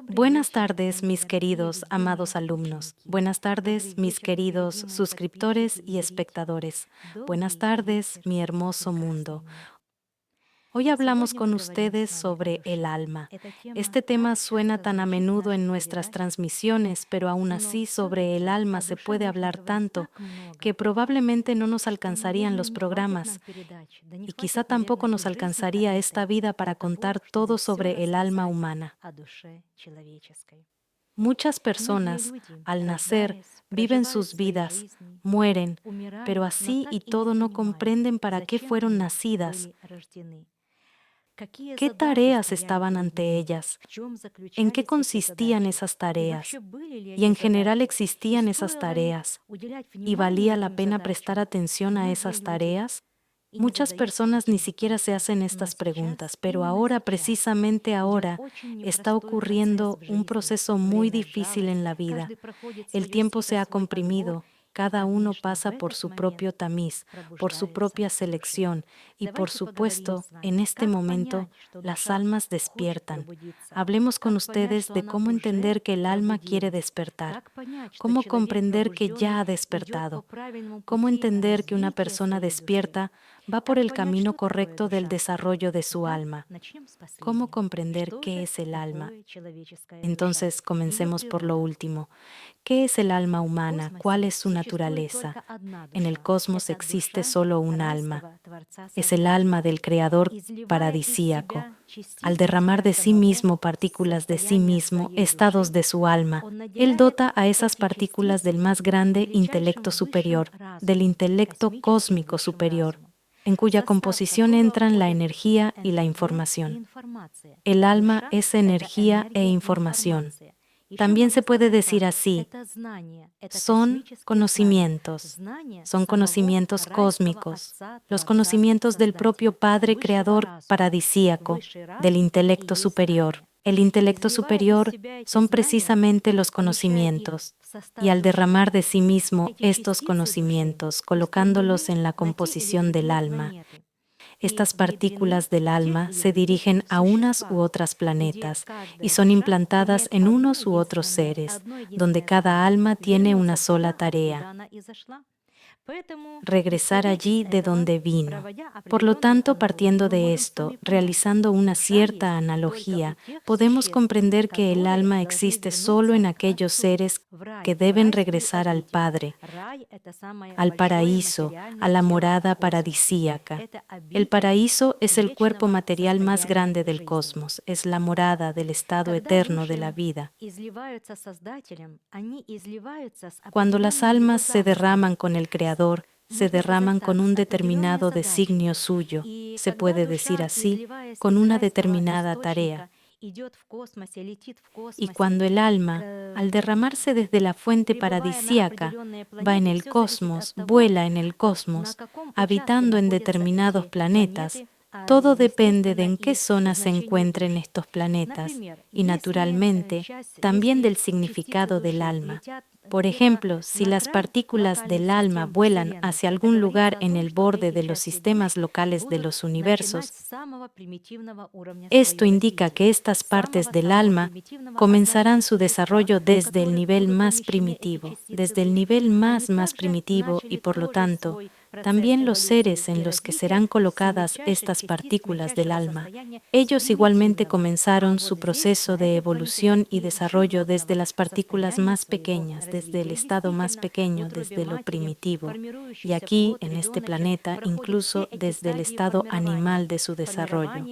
Buenas tardes, mis queridos, amados alumnos. Buenas tardes, mis queridos suscriptores y espectadores. Buenas tardes, mi hermoso mundo. Hoy hablamos con ustedes sobre el alma. Este tema suena tan a menudo en nuestras transmisiones, pero aún así sobre el alma se puede hablar tanto que probablemente no nos alcanzarían los programas y quizá tampoco nos alcanzaría esta vida para contar todo sobre el alma humana. Muchas personas, al nacer, viven sus vidas, mueren, pero así y todo no comprenden para qué fueron nacidas, qué tareas estaban ante ellas, en qué consistían esas tareas, y en general existían esas tareas, y valía la pena prestar atención a esas tareas. Muchas personas ni siquiera se hacen estas preguntas, pero ahora, precisamente ahora, está ocurriendo un proceso muy difícil en la vida. El tiempo se ha comprimido, cada uno pasa por su propio tamiz, por su propia selección, y por supuesto, en este momento, las almas despiertan. Hablemos con ustedes de cómo entender que el alma quiere despertar, cómo comprender que ya ha despertado, cómo entender que una persona despierta va por el camino correcto del desarrollo de su alma, cómo comprender qué es el alma. Entonces, comencemos por lo último. ¿Qué es el alma humana? ¿Cuál es su naturaleza? En el cosmos existe solo un alma. Es el alma del Creador paradisíaco. Al derramar de sí mismo partículas de sí mismo, estados de su alma, Él dota a esas partículas del más grande intelecto superior, del intelecto cósmico superior, en cuya composición entran la energía y la información. El alma es energía e información. También se puede decir así, son conocimientos cósmicos, los conocimientos del propio Padre Creador paradisíaco, del intelecto superior. El intelecto superior son precisamente los conocimientos, y al derramar de sí mismo estos conocimientos, colocándolos en la composición del alma, estas partículas del alma se dirigen a unas u otras planetas y son implantadas en unos u otros seres, donde cada alma tiene una sola tarea: regresar allí de donde vino. Por lo tanto, partiendo de esto, realizando una cierta analogía, podemos comprender que el alma existe solo en aquellos seres que deben regresar al Padre, al paraíso, a la morada paradisíaca. El paraíso es el cuerpo material más grande del cosmos, es la morada del estado eterno de la vida. Cuando las almas se derraman con el Creador, se derraman con un determinado designio suyo, se puede decir así, con una determinada tarea. Y cuando el alma, al derramarse desde la fuente paradisíaca, va en el cosmos, vuela en el cosmos, habitando en determinados planetas, todo depende de en qué zona se encuentren estos planetas y, naturalmente, también del significado del alma. Por ejemplo, si las partículas del alma vuelan hacia algún lugar en el borde de los sistemas locales de los universos, esto indica que estas partes del alma comenzarán su desarrollo desde el nivel más primitivo, desde el nivel más primitivo, y por lo tanto, también los seres en los que serán colocadas estas partículas del alma. Ellos igualmente comenzaron su proceso de evolución y desarrollo desde las partículas más pequeñas, desde el estado más pequeño, desde lo primitivo, y aquí, en este planeta, incluso desde el estado animal de su desarrollo.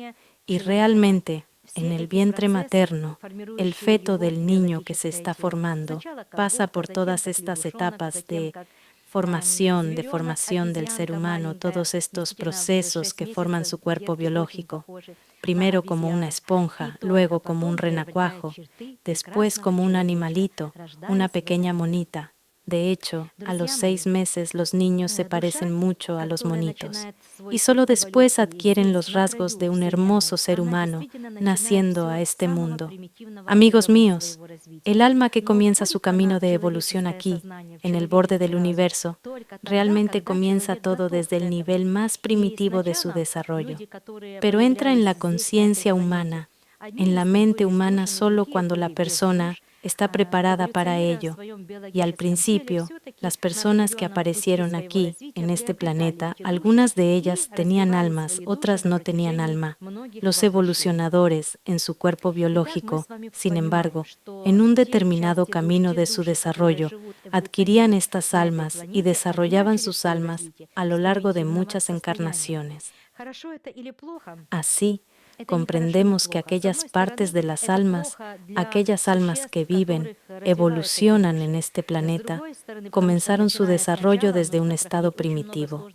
Y realmente, en el vientre materno, el feto del niño que se está formando pasa por todas estas etapas de formación del ser humano, todos estos procesos que forman su cuerpo biológico, primero como una esponja, luego como un renacuajo, después como un animalito, una pequeña monita. De hecho, a los 6 meses los niños se parecen mucho a los monitos, y solo después adquieren los rasgos de un hermoso ser humano, naciendo a este mundo. Amigos míos, el alma que comienza su camino de evolución aquí, en el borde del universo, realmente comienza todo desde el nivel más primitivo de su desarrollo, pero entra en la conciencia humana en la mente humana solo cuando la persona está preparada para ello. Y al principio, las personas que aparecieron aquí, en este planeta, algunas de ellas tenían almas, otras no tenían alma. Los evolucionadores, en su cuerpo biológico, sin embargo, en un determinado camino de su desarrollo, adquirían estas almas y desarrollaban sus almas a lo largo de muchas encarnaciones. Así, comprendemos que aquellas partes de las almas, aquellas almas que viven, evolucionan en este planeta, comenzaron su desarrollo desde un estado primitivo.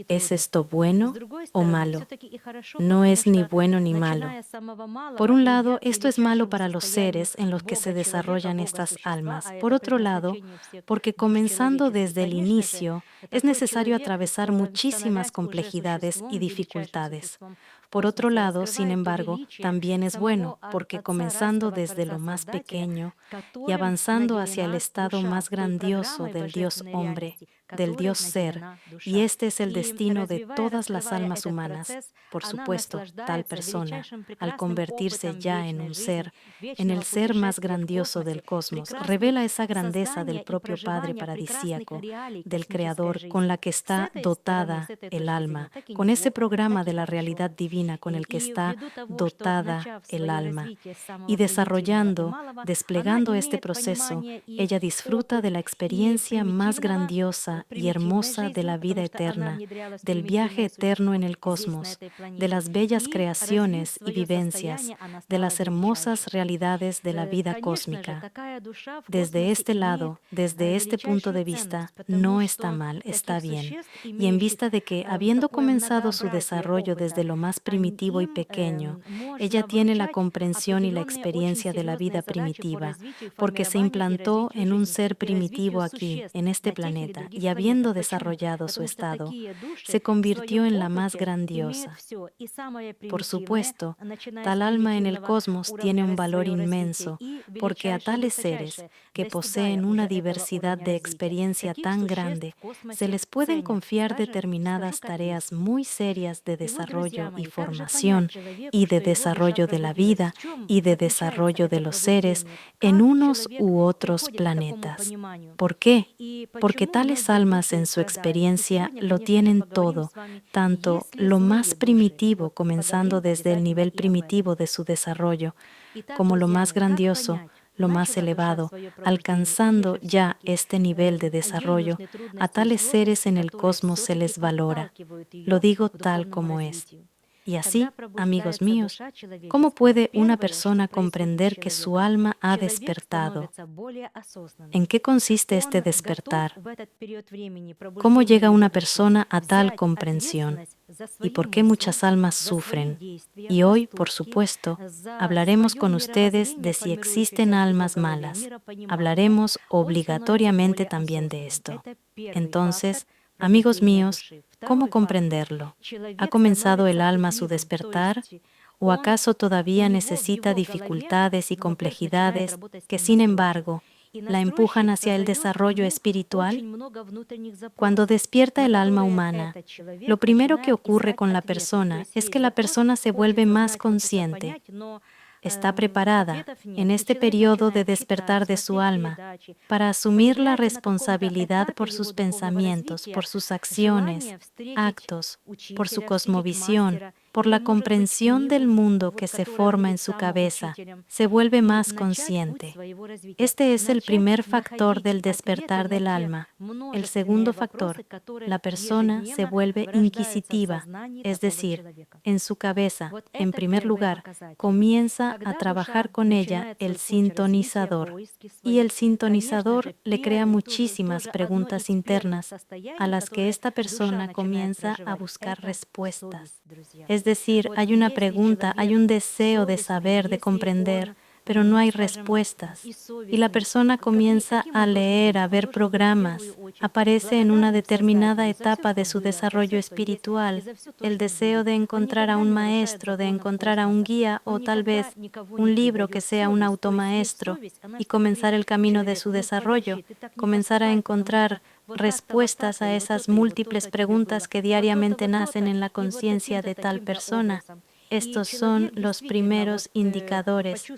¿Es esto bueno o malo? No es ni bueno ni malo. Por un lado, esto es malo para los seres en los que se desarrollan estas almas. Por otro lado, porque comenzando desde el inicio, es necesario atravesar muchísimas complejidades y dificultades. Por otro lado, sin embargo, también es bueno, porque comenzando desde lo más pequeño y avanzando hacia el estado más grandioso del Dios hombre, del Dios ser, y este es el destino de todas las almas humanas, por supuesto, tal persona, al convertirse ya en un ser, en el ser más grandioso del cosmos, revela esa grandeza del propio Padre paradisíaco, del Creador, con la que está dotada el alma, con ese programa de la realidad divina con el que está dotada el alma. Y desarrollando, desplegando este proceso, ella disfruta de la experiencia más grandiosa y hermosa de la vida eterna, del viaje eterno en el cosmos, de las bellas creaciones y vivencias, de las hermosas realidades de la vida cósmica. Desde este lado, desde este punto de vista, no está mal, está bien. Y en vista de que, habiendo comenzado su desarrollo desde lo más primitivo y pequeño, ella tiene la comprensión y la experiencia de la vida primitiva, porque se implantó en un ser primitivo aquí, en este planeta, y habiendo desarrollado su estado, se convirtió en la más grandiosa. Por supuesto, tal alma en el cosmos tiene un valor inmenso, porque a tales seres, que poseen una diversidad de experiencia tan grande, se les pueden confiar determinadas tareas muy serias de desarrollo y formación, y de desarrollo de la vida, y de desarrollo de los seres en unos u otros planetas. ¿Por qué? Porque tales almas en su experiencia lo tienen todo, tanto lo más primitivo, comenzando desde el nivel primitivo de su desarrollo, como lo más grandioso, lo más elevado, alcanzando ya este nivel de desarrollo, a tales seres en el cosmos se les valora. Lo digo tal como es. Y así, amigos míos, ¿cómo puede una persona comprender que su alma ha despertado? ¿En qué consiste este despertar? ¿Cómo llega una persona a tal comprensión? ¿Y por qué muchas almas sufren? Y hoy, por supuesto, hablaremos con ustedes de si existen almas malas. Hablaremos obligatoriamente también de esto. Entonces, amigos míos, ¿cómo comprenderlo? ¿Ha comenzado el alma su despertar? ¿O acaso todavía necesita dificultades y complejidades que, sin embargo, la empujan hacia el desarrollo espiritual? Cuando despierta el alma humana, lo primero que ocurre con la persona es que la persona se vuelve más consciente. Está preparada, en este periodo de despertar de su alma, para asumir la responsabilidad por sus pensamientos, por sus acciones, actos, por su cosmovisión, por la comprensión del mundo que se forma en su cabeza, se vuelve más consciente. Este es el primer factor del despertar del alma. El segundo factor, la persona se vuelve inquisitiva, es decir, en su cabeza, en primer lugar, comienza a trabajar con ella el sintonizador. Y el sintonizador le crea muchísimas preguntas internas a las que esta persona comienza a buscar respuestas. Es decir, hay una pregunta, hay un deseo de saber, de comprender, pero no hay respuestas. Y la persona comienza a leer, a ver programas. Aparece en una determinada etapa de su desarrollo espiritual el deseo de encontrar a un maestro, de encontrar a un guía o tal vez un libro que sea un automaestro y comenzar el camino de su desarrollo, comenzar a encontrar respuestas a esas múltiples preguntas que diariamente nacen en la conciencia de tal persona. Estos son los primeros indicadores.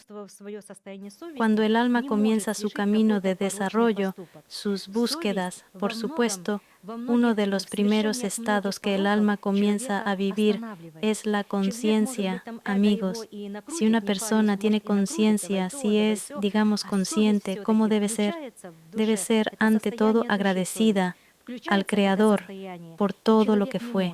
Cuando el alma comienza su camino de desarrollo, sus búsquedas, por supuesto, uno de los primeros estados que el alma comienza a vivir es la conciencia, amigos. Si una persona tiene conciencia, si es, digamos, consciente, ¿cómo debe ser? Debe ser, ante todo, agradecida al Creador por todo lo que fue,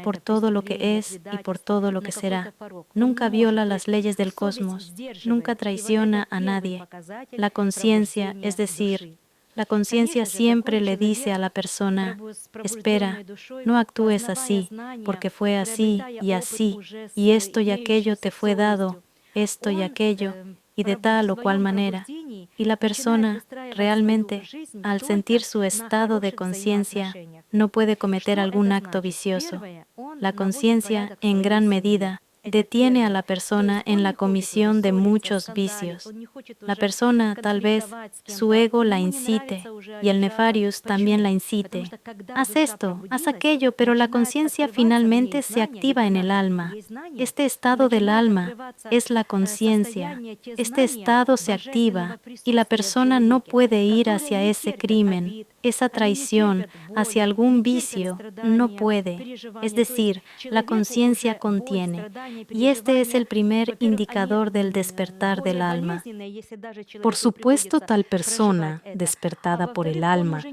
por todo lo que es y por todo lo que será. Nunca viola las leyes del cosmos, nunca traiciona a nadie. La conciencia, es decir, la conciencia siempre le dice a la persona, espera, no actúes así, porque fue así, y esto y aquello te fue dado, esto y aquello, y de tal o cual manera. Y la persona, realmente, al sentir su estado de conciencia, no puede cometer algún acto vicioso. La conciencia, en gran medida, detiene a la persona en la comisión de muchos vicios. La persona, tal vez, su ego la incite, y el nefarius también la incite. Haz esto, haz aquello, pero la conciencia finalmente se activa en el alma. Este estado del alma es la conciencia. Este estado se activa y la persona no puede ir hacia ese crimen, esa traición, hacia algún vicio, no puede. Es decir, la conciencia contiene. Y este es el primer indicador del despertar del alma. Por supuesto, tal persona, despertada por el alma,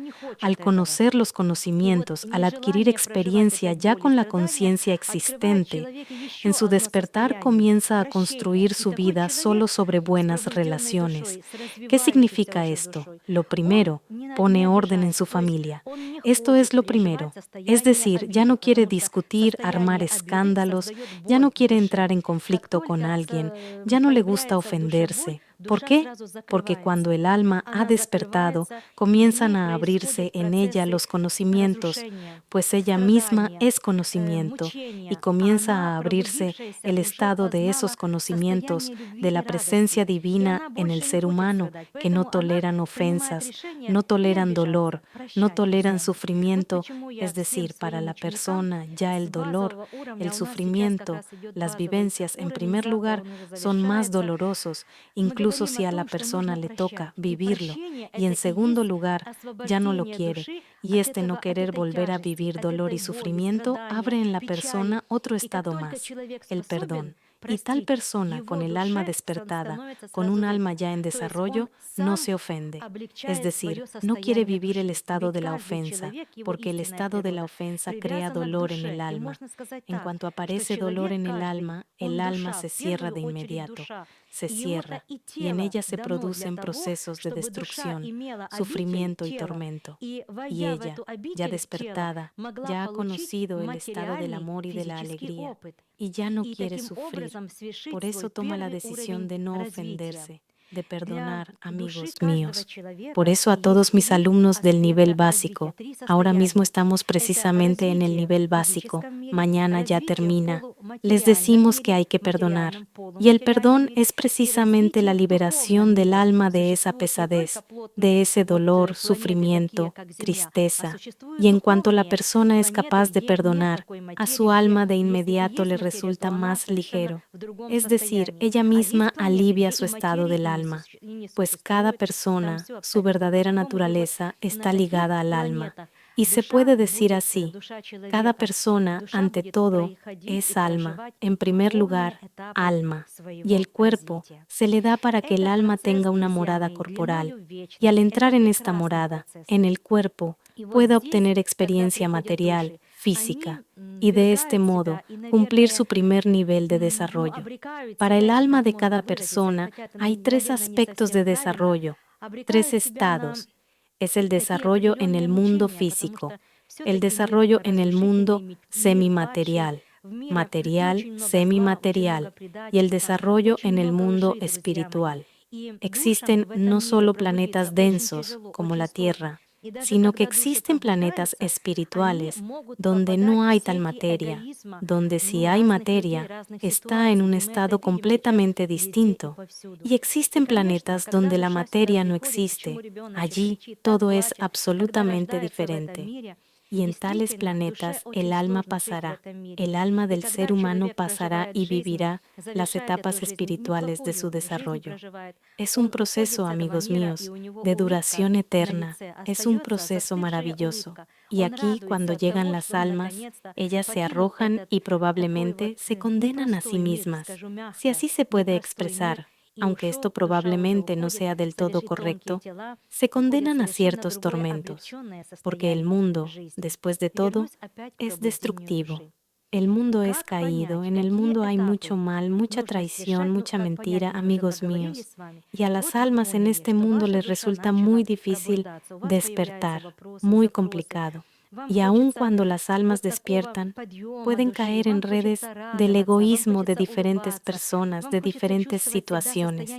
al conocer los conocimientos, al adquirir experiencia ya con la conciencia existente, en su despertar comienza a construir su vida solo sobre buenas relaciones. ¿Qué significa esto? Lo primero, pone orden en su familia. Esto es lo primero. Es decir, ya no quiere discutir, armar escándalos, ya no quiere entrar en conflicto con alguien, ya no le gusta ofenderse. ¿Por qué? Porque cuando el alma ha despertado, comienzan a abrirse en ella los conocimientos, pues ella misma es conocimiento, y comienza a abrirse el estado de esos conocimientos, de la presencia divina en el ser humano, que no toleran ofensas, no toleran dolor, no toleran sufrimiento, es decir, para la persona ya el dolor, el sufrimiento, las vivencias, en primer lugar, son más dolorosos, incluso si a la persona le toca vivirlo, y en segundo lugar, ya no lo quiere, y este no querer volver a vivir dolor y sufrimiento abre en la persona otro estado más, el perdón. Y tal persona con el alma despertada, con un alma ya en desarrollo, no se ofende. Es decir, no quiere vivir el estado de la ofensa, porque el estado de la ofensa crea dolor en el alma. En cuanto aparece dolor en el alma se cierra de inmediato, se cierra, y en ella se producen procesos de destrucción, sufrimiento y tormento. Y ella, ya despertada, ya ha conocido el estado del amor y de la alegría, y ya no quiere sufrir. Por eso toma la decisión de no ofenderse, de perdonar, amigos míos. Por eso a todos mis alumnos del nivel básico, ahora mismo estamos precisamente en el nivel básico, mañana ya termina, les decimos que hay que perdonar. Y el perdón es precisamente la liberación del alma de esa pesadez, de ese dolor, sufrimiento, tristeza. Y en cuanto la persona es capaz de perdonar, a su alma de inmediato le resulta más ligero. Es decir, ella misma alivia su estado del alma, pues cada persona, su verdadera naturaleza, está ligada al alma. Y se puede decir así, cada persona, ante todo, es alma, en primer lugar, alma, y el cuerpo se le da para que el alma tenga una morada corporal, y al entrar en esta morada, en el cuerpo, pueda obtener experiencia material, física, y de este modo cumplir su primer nivel de desarrollo. Para el alma de cada persona hay tres aspectos de desarrollo, tres estados. Es el desarrollo en el mundo físico, el desarrollo en el mundo semimaterial, material, semimaterial, y el desarrollo en el mundo espiritual. Existen no solo planetas densos como la Tierra, sino que existen planetas espirituales donde no hay tal materia, donde si hay materia, está en un estado completamente distinto. Y existen planetas donde la materia no existe, allí todo es absolutamente diferente. Y en tales planetas el alma pasará, el alma del ser humano pasará y vivirá las etapas espirituales de su desarrollo. Es un proceso, amigos míos, de duración eterna, es un proceso maravilloso. Y aquí, cuando llegan las almas, ellas se arrojan y probablemente se condenan a sí mismas, si así se puede expresar. Aunque esto probablemente no sea del todo correcto, se condenan a ciertos tormentos, porque el mundo, después de todo, es destructivo. El mundo es caído, en el mundo hay mucho mal, mucha traición, mucha mentira, amigos míos. Y a las almas en este mundo les resulta muy difícil despertar, muy complicado. Y aun cuando las almas despiertan, pueden caer en redes del egoísmo de diferentes personas, de diferentes situaciones.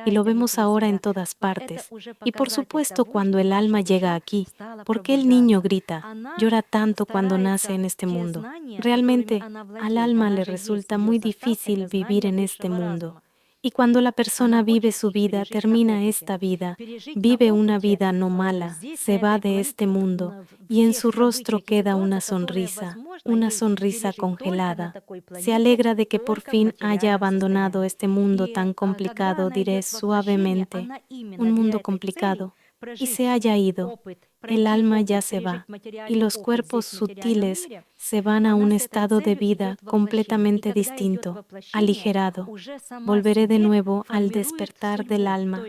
Y lo vemos ahora en todas partes. Y por supuesto, cuando el alma llega aquí, ¿por qué el niño grita, llora tanto cuando nace en este mundo? Realmente, al alma le resulta muy difícil vivir en este mundo. Y cuando la persona vive su vida, termina esta vida, vive una vida no mala, se va de este mundo y en su rostro queda una sonrisa congelada. Se alegra de que por fin haya abandonado este mundo tan complicado, diré suavemente, un mundo complicado, y se haya ido. El alma ya se va, y los cuerpos sutiles se van a un estado de vida completamente distinto, aligerado. Volveré de nuevo al despertar del alma.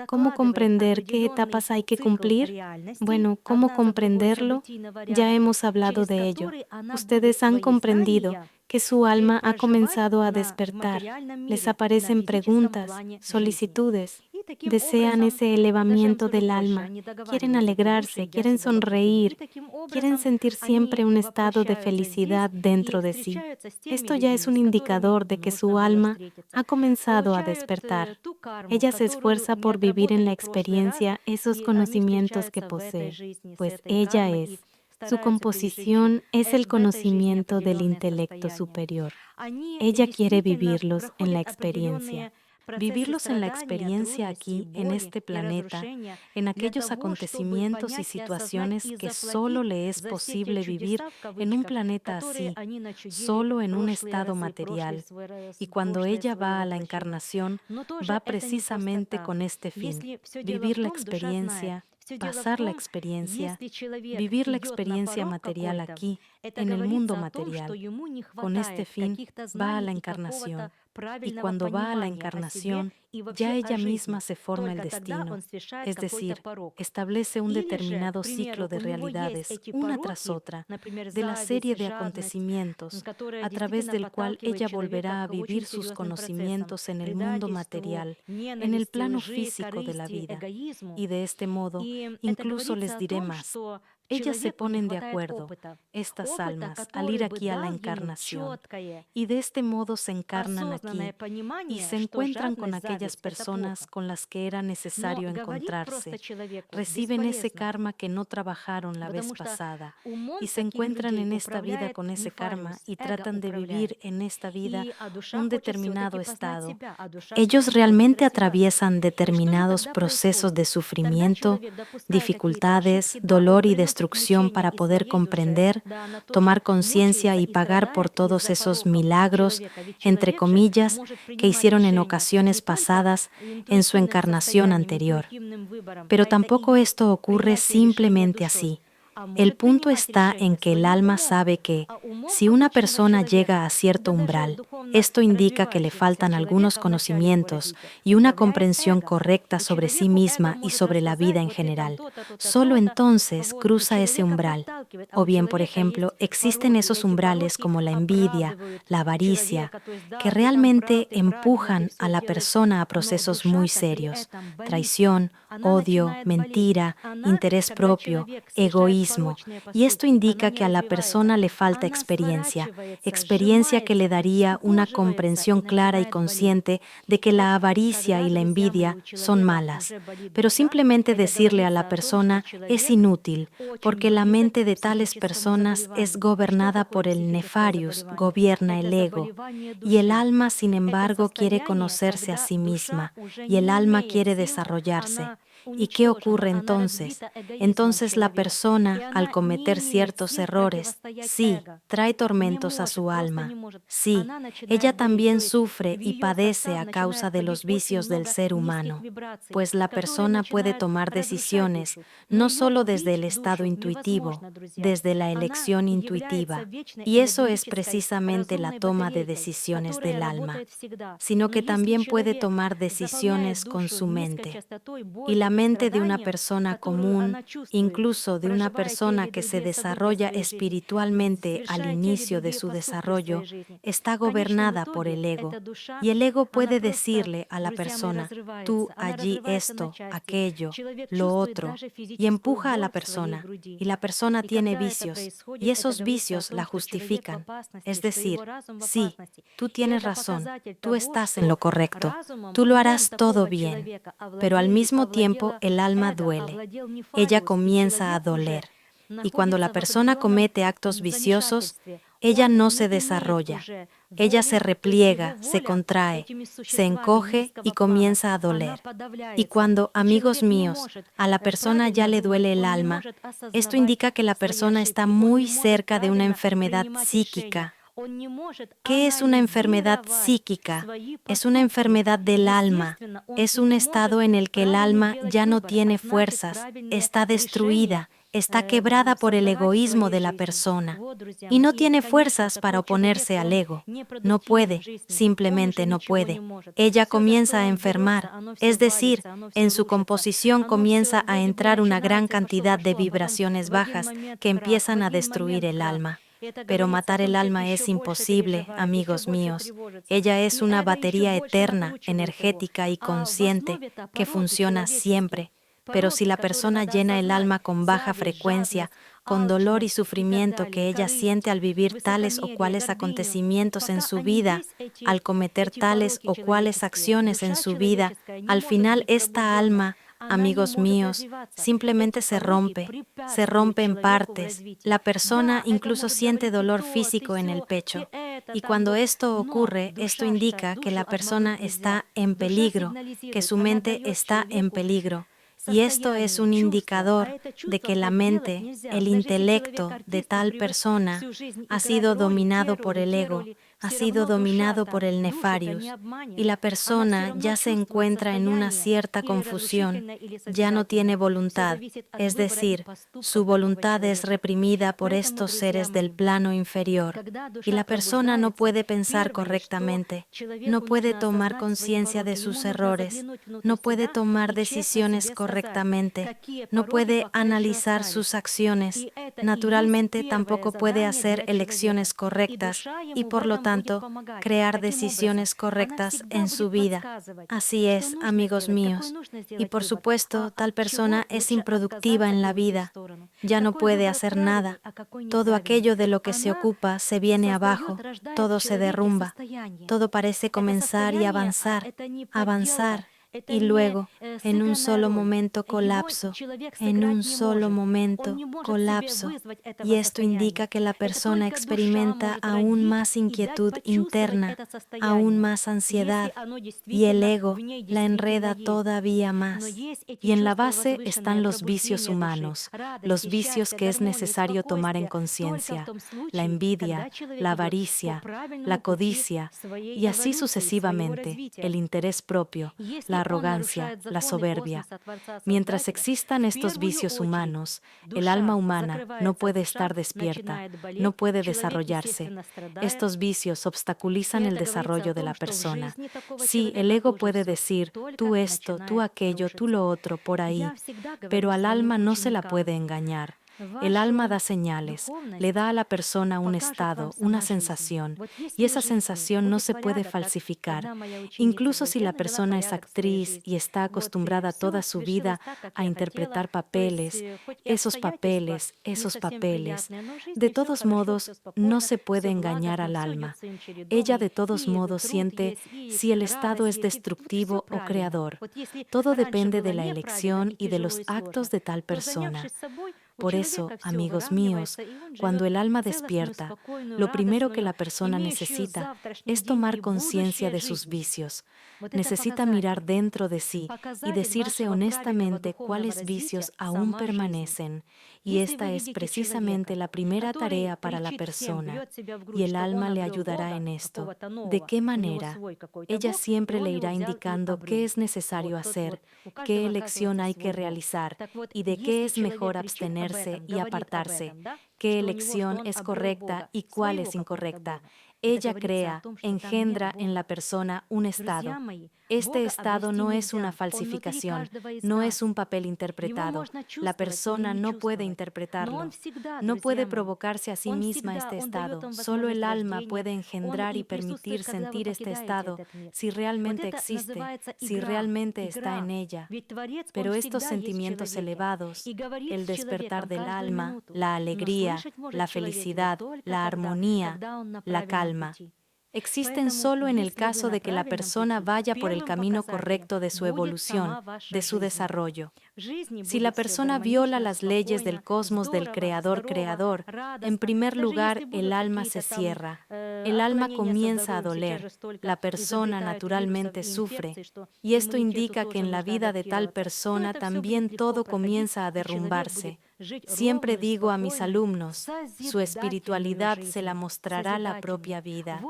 ¿Cómo comprender qué etapas hay que cumplir? Bueno, ¿cómo comprenderlo? Ya hemos hablado de ello. Ustedes han comprendido que su alma ha comenzado a despertar. Les aparecen preguntas, solicitudes. Desean ese elevamiento del alma. Quieren alegrarse, quieren sonreír, quieren sentir siempre un estado de felicidad dentro de sí. Esto ya es un indicador de que su alma ha comenzado a despertar. Ella se esfuerza por vivir en la experiencia esos conocimientos que posee, pues ella es. Su composición es el conocimiento del intelecto superior. Ella quiere vivirlos en la experiencia. Vivirlos en la experiencia aquí, en este planeta, en aquellos acontecimientos y situaciones que solo le es posible vivir en un planeta así, solo en un estado material. Y cuando ella va a la encarnación, va precisamente con este fin, vivir la experiencia, pasar la experiencia, vivir la experiencia material aquí, en el mundo material. Con este fin va a la encarnación. Y cuando va a la encarnación, ya ella misma se forma el destino, es decir, establece un determinado ciclo de realidades, una tras otra, de la serie de acontecimientos, a través del cual ella volverá a vivir sus conocimientos en el mundo material, en el plano físico de la vida. Y de este modo, incluso les diré más. Ellas se ponen de acuerdo, estas almas, al ir aquí a la encarnación, y de este modo se encarnan aquí y se encuentran con aquellas personas con las que era necesario encontrarse. Reciben ese karma que no trabajaron la vez pasada y se encuentran en esta vida con ese karma y tratan de vivir en esta vida un determinado estado. Ellos realmente atraviesan determinados procesos de sufrimiento, dificultades, dolor y destrucción para poder comprender, tomar conciencia y pagar por todos esos milagros, entre comillas, que hicieron en ocasiones pasadas en su encarnación anterior. Pero tampoco esto ocurre simplemente así. El punto está en que el alma sabe que, si una persona llega a cierto umbral, esto indica que le faltan algunos conocimientos y una comprensión correcta sobre sí misma y sobre la vida en general. Solo entonces cruza ese umbral. O bien, por ejemplo, existen esos umbrales como la envidia, la avaricia, que realmente empujan a la persona a procesos muy serios: traición, odio, mentira, interés propio, egoísmo. Y esto indica que a la persona le falta experiencia que le daría una comprensión clara y consciente de que la avaricia y la envidia son malas. Pero simplemente decirle a la persona es inútil, porque la mente de tales personas es gobernada por el nefarius, gobierna el ego. Y el alma, sin embargo, quiere conocerse a sí misma, y el alma quiere desarrollarse. ¿Y qué ocurre entonces? Entonces la persona, al cometer ciertos errores, sí, trae tormentos a su alma. Sí, ella también sufre y padece a causa de los vicios del ser humano, pues la persona puede tomar decisiones no solo desde el estado intuitivo, desde la elección intuitiva, y eso es precisamente la toma de decisiones del alma, sino que también puede tomar decisiones con su mente. Y la mente de una persona común, incluso de una persona que se desarrolla espiritualmente al inicio de su desarrollo, está gobernada por el ego. Y el ego puede decirle a la persona, tú allí esto, aquello, lo otro, y empuja a la persona. Y la persona tiene vicios, y esos vicios la justifican. Es decir, sí, tú tienes razón, tú estás en lo correcto, tú lo harás todo bien, pero al mismo tiempo el alma duele. Ella comienza a doler. Y cuando la persona comete actos viciosos, ella no se desarrolla. Ella se repliega, se contrae, se encoge y comienza a doler. Y cuando, amigos míos, a la persona ya le duele el alma, esto indica que la persona está muy cerca de una enfermedad psíquica. ¿Qué es una enfermedad psíquica? Es una enfermedad del alma. Es un estado en el que el alma ya no tiene fuerzas, está destruida, está quebrada por el egoísmo de la persona y no tiene fuerzas para oponerse al ego. No puede, simplemente no puede. Ella comienza a enfermar, es decir, en su composición comienza a entrar una gran cantidad de vibraciones bajas que empiezan a destruir el alma. Pero matar el alma es imposible, amigos míos. Ella es una batería eterna, energética y consciente que funciona siempre. Pero si la persona llena el alma con baja frecuencia, con dolor y sufrimiento que ella siente al vivir tales o cuales acontecimientos en su vida, al cometer tales o cuales acciones en su vida, al final esta alma, amigos míos, simplemente se rompe en partes. La persona incluso siente dolor físico en el pecho. Y cuando esto ocurre, esto indica que la persona está en peligro, que su mente está en peligro. Y esto es un indicador de que la mente, el intelecto de tal persona ha sido dominado por el ego, ha sido dominado por el nefarius, y la persona ya se encuentra en una cierta confusión, ya no tiene voluntad, es decir, su voluntad es reprimida por estos seres del plano inferior, y la persona no puede pensar correctamente, no puede tomar conciencia de sus errores, no puede tomar decisiones correctamente, no puede analizar sus acciones, naturalmente tampoco puede hacer elecciones correctas y por lo tanto crear decisiones correctas en su vida. Así es, amigos míos. Y por supuesto, tal persona es improductiva en la vida, ya no puede hacer nada. Todo aquello de lo que se ocupa se viene abajo, todo se derrumba, todo parece comenzar y avanzar, avanzar. Y luego, en un solo momento colapso, en un solo momento colapso. Y esto indica que la persona experimenta aún más inquietud interna, aún más ansiedad, y el ego la enreda todavía más. Y en la base están los vicios humanos, los vicios que es necesario tomar en conciencia, la envidia, la avaricia, la codicia, y así sucesivamente, el interés propio, la arrogancia, la soberbia. Mientras existan estos vicios humanos, el alma humana no puede estar despierta, no puede desarrollarse. Estos vicios obstaculizan el desarrollo de la persona. Sí, el ego puede decir, tú esto, tú aquello, tú lo otro, por ahí, pero al alma no se la puede engañar. El alma da señales, le da a la persona un estado, una sensación, y esa sensación no se puede falsificar. Incluso si la persona es actriz y está acostumbrada toda su vida a interpretar papeles, de todos modos no se puede engañar al alma. Ella de todos modos siente si el estado es destructivo o creador. Todo depende de la elección y de los actos de tal persona. Por eso, amigos míos, cuando el alma despierta, lo primero que la persona necesita es tomar conciencia de sus vicios. Necesita mirar dentro de sí y decirse honestamente cuáles vicios aún permanecen. Y esta es precisamente la primera tarea para la persona. Y el alma le ayudará en esto. ¿De qué manera? Ella siempre le irá indicando qué es necesario hacer, qué elección hay que realizar y de qué es mejor abstenerse y apartarse, qué elección es correcta y cuál es incorrecta. Ella crea, engendra en la persona un estado. Este estado no es una falsificación, no es un papel interpretado. La persona no puede interpretarlo, no puede provocarse a sí misma este estado. Solo el alma puede engendrar y permitir sentir este estado si realmente existe, si realmente está en ella. Pero estos sentimientos elevados, el despertar del alma, la alegría, la felicidad, la armonía, la calma, existen solo en el caso de que la persona vaya por el camino correcto de su evolución, de su desarrollo. Si la persona viola las leyes del cosmos del creador, en primer lugar el alma se cierra, el alma comienza a doler, la persona naturalmente sufre, y esto indica que en la vida de tal persona también todo comienza a derrumbarse. Siempre digo a mis alumnos, su espiritualidad se la mostrará la propia vida.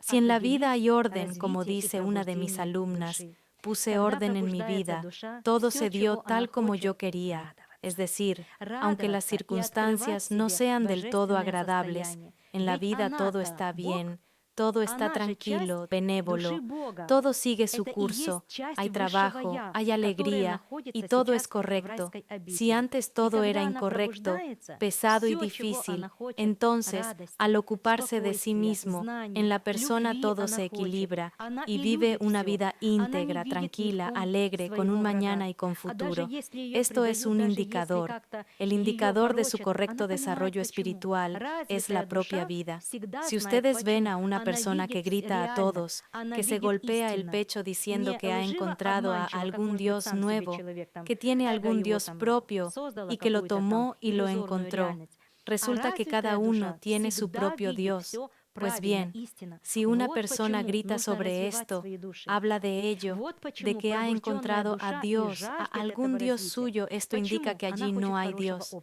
Si en la vida hay orden, como dice una de mis alumnas, puse orden en mi vida, todo se dio tal como yo quería. Es decir, aunque las circunstancias no sean del todo agradables, en la vida todo está bien, todo está tranquilo, benévolo, todo sigue su curso, hay trabajo, hay alegría y todo es correcto. Si antes todo era incorrecto, pesado y difícil, entonces, al ocuparse de sí mismo, en la persona todo se equilibra y vive una vida íntegra, tranquila, alegre, con un mañana y con futuro. Esto es un indicador. El indicador de su correcto desarrollo espiritual es la propia vida. Si ustedes ven a una persona que grita a todos, que se golpea el pecho diciendo que ha encontrado a algún Dios nuevo, que tiene algún Dios propio y que lo tomó y lo encontró, resulta que cada uno tiene su propio Dios. Pues bien, si una persona grita sobre esto, habla de ello, de que ha encontrado a Dios, a algún Dios suyo, esto indica que allí no hay Dios.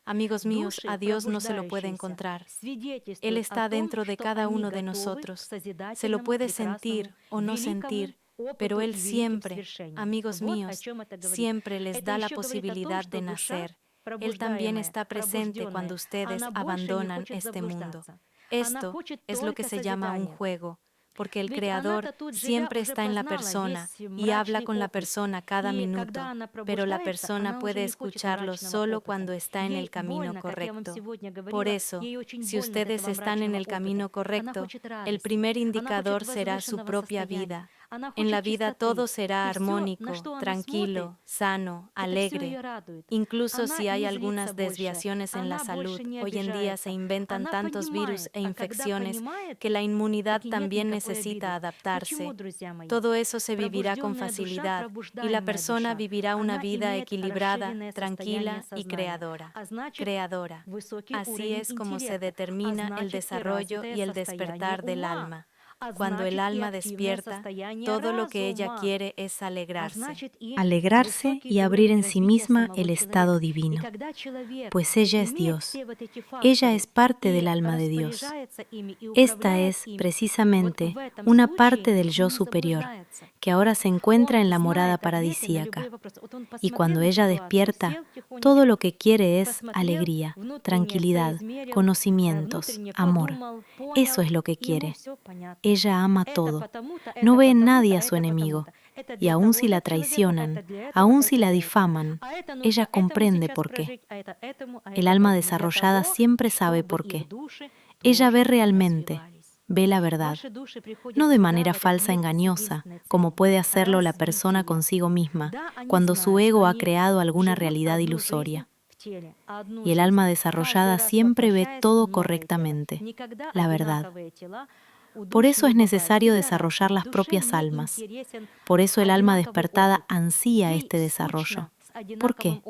Amigos míos, a Dios no se lo puede encontrar. Él está dentro de cada uno de nosotros. Se lo puede sentir o no sentir, pero Él siempre, amigos míos, siempre les da la posibilidad de nacer. Él también está presente cuando ustedes abandonan este mundo. Esto es lo que se llama un juego, porque el Creador siempre está en la persona y habla con la persona cada minuto, pero la persona puede escucharlo solo cuando está en el camino correcto. Por eso, si ustedes están en el camino correcto, el primer indicador será su propia vida. En la vida todo será armónico, tranquilo, sano, alegre. Incluso si hay algunas desviaciones en la salud, hoy en día se inventan tantos virus e infecciones que la inmunidad también necesita adaptarse. Todo eso se vivirá con facilidad y la persona vivirá una vida equilibrada, tranquila y creadora. Así es como se determina el desarrollo y el despertar del alma. Cuando el alma despierta, todo lo que ella quiere es alegrarse. Alegrarse y abrir en sí misma el estado divino, pues ella es Dios. Ella es parte del alma de Dios. Esta es, precisamente, una parte del yo superior, que ahora se encuentra en la morada paradisíaca. Y cuando ella despierta, todo lo que quiere es alegría, tranquilidad, conocimientos, amor. Eso es lo que quiere. Ella ama todo. No ve en nadie a su enemigo. Y aun si la traicionan, aun si la difaman, ella comprende por qué. El alma desarrollada siempre sabe por qué. Ella ve realmente, ve la verdad, no de manera falsa engañosa, como puede hacerlo la persona consigo misma, cuando su ego ha creado alguna realidad ilusoria. Y el alma desarrollada siempre ve todo correctamente, la verdad. Por eso es necesario desarrollar las propias almas. Por eso el alma despertada ansía este desarrollo. ¿Por qué?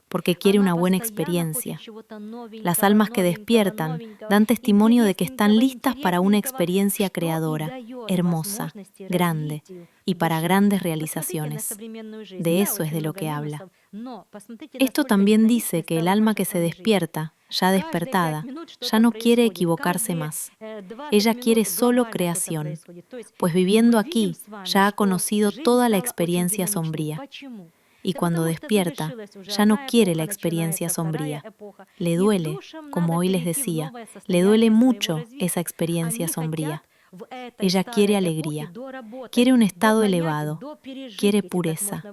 Porque quiere una buena experiencia. Las almas que despiertan dan testimonio de que están listas para una experiencia creadora, hermosa, grande y para grandes realizaciones. De eso es de lo que habla. Esto también dice que el alma que se despierta, ya despertada, ya no quiere equivocarse más. Ella quiere solo creación, pues viviendo aquí ya ha conocido toda la experiencia sombría. Y cuando despierta, ya no quiere la experiencia sombría. Le duele, como hoy les decía, le duele mucho esa experiencia sombría. Ella quiere alegría, quiere un estado elevado, quiere pureza.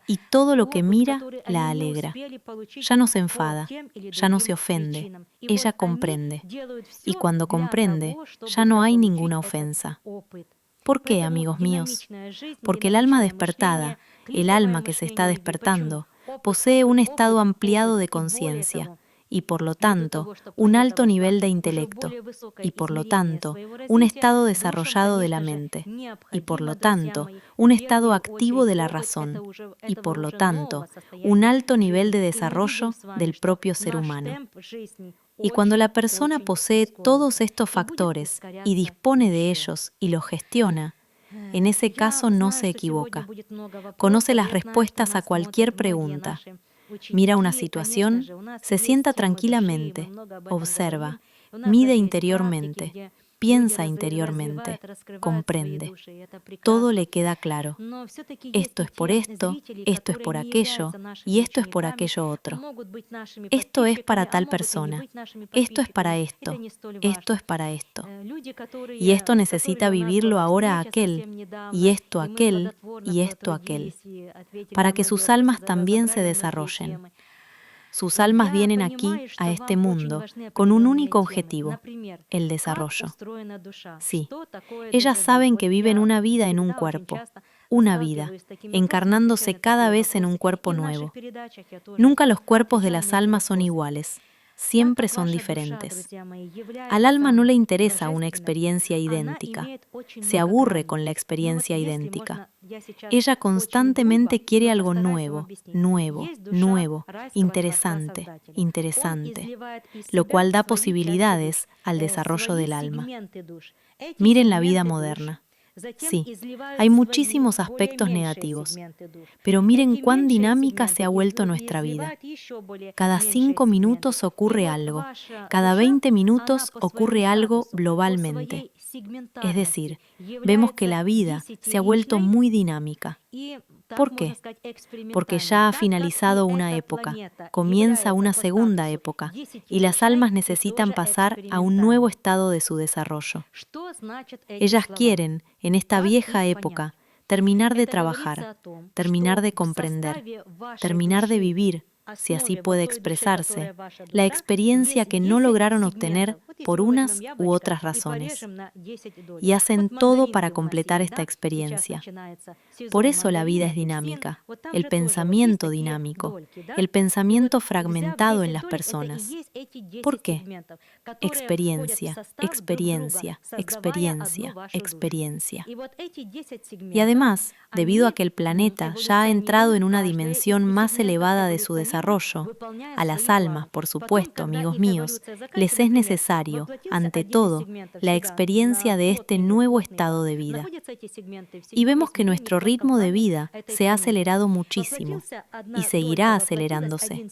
Y todo lo que mira la alegra. Ya no se enfada, ya no se ofende, ella comprende. Y cuando comprende, ya no hay ninguna ofensa. ¿Por qué, amigos míos? Porque el alma despertada, el alma que se está despertando, posee un estado ampliado de conciencia y, por lo tanto, un alto nivel de intelecto y, por lo tanto, un estado desarrollado de la mente y, por lo tanto, un estado activo de la razón y, por lo tanto, un alto nivel de desarrollo del propio ser humano. Y cuando la persona posee todos estos factores y dispone de ellos y los gestiona, en ese caso no se equivoca. Conoce las respuestas a cualquier pregunta. Mira una situación, se sienta tranquilamente, observa, mide interiormente, piensa interiormente, comprende. Todo le queda claro. Esto es por esto es por aquello, y esto es por aquello otro. Esto es para tal persona, esto es para esto es para esto. Y esto necesita vivirlo ahora aquel, y esto aquel, y esto aquel, para que sus almas también se desarrollen. Sus almas vienen aquí, a este mundo, con un único objetivo, el desarrollo. Sí, ellas saben que viven una vida en un cuerpo, una vida, encarnándose cada vez en un cuerpo nuevo. Nunca los cuerpos de las almas son iguales, siempre son diferentes. Al alma no le interesa una experiencia idéntica, se aburre con la experiencia idéntica. Ella constantemente quiere algo nuevo, nuevo, nuevo, interesante, interesante, lo cual da posibilidades al desarrollo del alma. Miren la vida moderna. Sí, hay muchísimos aspectos negativos, pero miren cuán dinámica se ha vuelto nuestra vida. Cada 5 minutos ocurre algo, cada 20 minutos ocurre algo globalmente. Es decir, vemos que la vida se ha vuelto muy dinámica. ¿Por qué? Porque ya ha finalizado una época, comienza una segunda época, y las almas necesitan pasar a un nuevo estado de su desarrollo. Ellas quieren, en esta vieja época, terminar de trabajar, terminar de comprender, terminar de vivir, si así puede expresarse, la experiencia que no lograron obtener por unas u otras razones. Y hacen todo para completar esta experiencia. Por eso la vida es dinámica, el pensamiento dinámico, el pensamiento fragmentado en las personas. ¿Por qué? Experiencia, experiencia, experiencia, experiencia. Y además, debido a que el planeta ya ha entrado en una dimensión más elevada de su desarrollo, a las almas, por supuesto, amigos míos, les es necesario, ante todo, la experiencia de este nuevo estado de vida. Y vemos que nuestro ritmo de vida se ha acelerado muchísimo y seguirá acelerándose.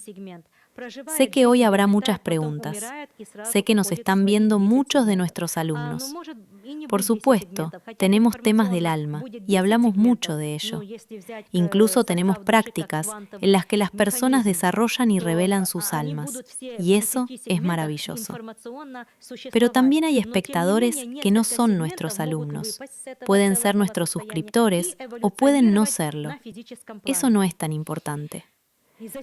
Sé que hoy habrá muchas preguntas. Sé que nos están viendo muchos de nuestros alumnos. Por supuesto, tenemos temas del alma y hablamos mucho de ello. Incluso tenemos prácticas en las que las personas desarrollan y revelan sus almas, y eso es maravilloso. Pero también hay espectadores que no son nuestros alumnos. Pueden ser nuestros suscriptores o pueden no serlo. Eso no es tan importante.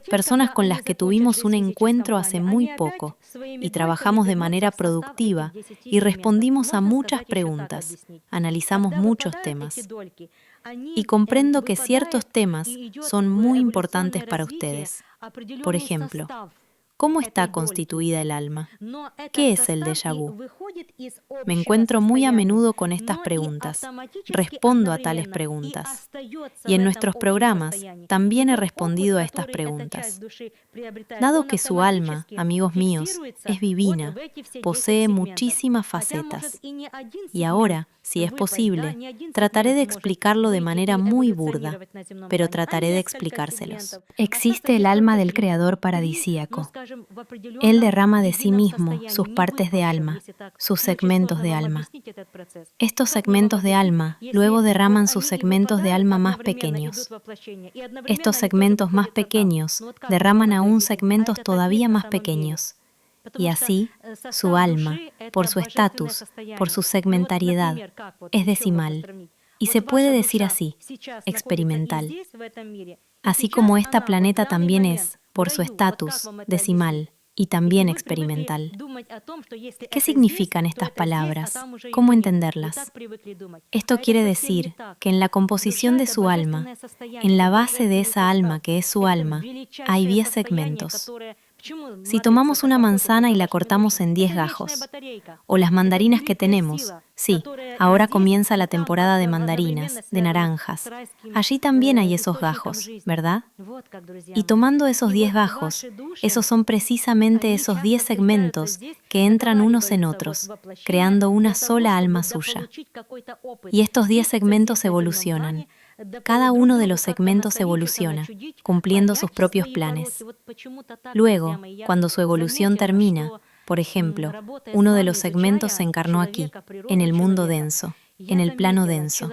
Personas con las que tuvimos un encuentro hace muy poco y trabajamos de manera productiva y respondimos a muchas preguntas, analizamos muchos temas. Y comprendo que ciertos temas son muy importantes para ustedes. Por ejemplo, ¿Cómo está constituida el alma? ¿Qué es el déjà vu? Me encuentro muy a menudo con estas preguntas. Respondo a tales preguntas. Y en nuestros programas también he respondido a estas preguntas. Dado que su alma, amigos míos, es divina, posee muchísimas facetas. Y ahora, si es posible, trataré de explicarlo de manera muy burda, pero trataré de explicárselos. Existe el alma del Creador paradisíaco. Él derrama de sí mismo sus partes de alma, sus segmentos de alma. Estos segmentos de alma luego derraman sus segmentos de alma más pequeños. Estos segmentos más pequeños derraman aún segmentos todavía más pequeños. Y así, su alma, por su estatus, por su segmentariedad, es decimal. Y se puede decir así, experimental. Así como este planeta también es, por su estatus, decimal y también experimental. ¿Qué significan estas palabras? ¿Cómo entenderlas? Esto quiere decir que en la composición de su alma, en la base de esa alma que es su alma, hay 10 segmentos. Si tomamos una manzana y la cortamos en 10 gajos, o las mandarinas que tenemos, sí, ahora comienza la temporada de mandarinas, de naranjas. Allí también hay esos gajos, ¿verdad? Y tomando esos 10 gajos, esos son precisamente esos 10 segmentos que entran unos en otros, creando una sola alma suya. Y estos 10 segmentos evolucionan. Cada uno de los segmentos evoluciona, cumpliendo sus propios planes. Luego, cuando su evolución termina, por ejemplo, uno de los segmentos se encarnó aquí, en el mundo denso, en el plano denso,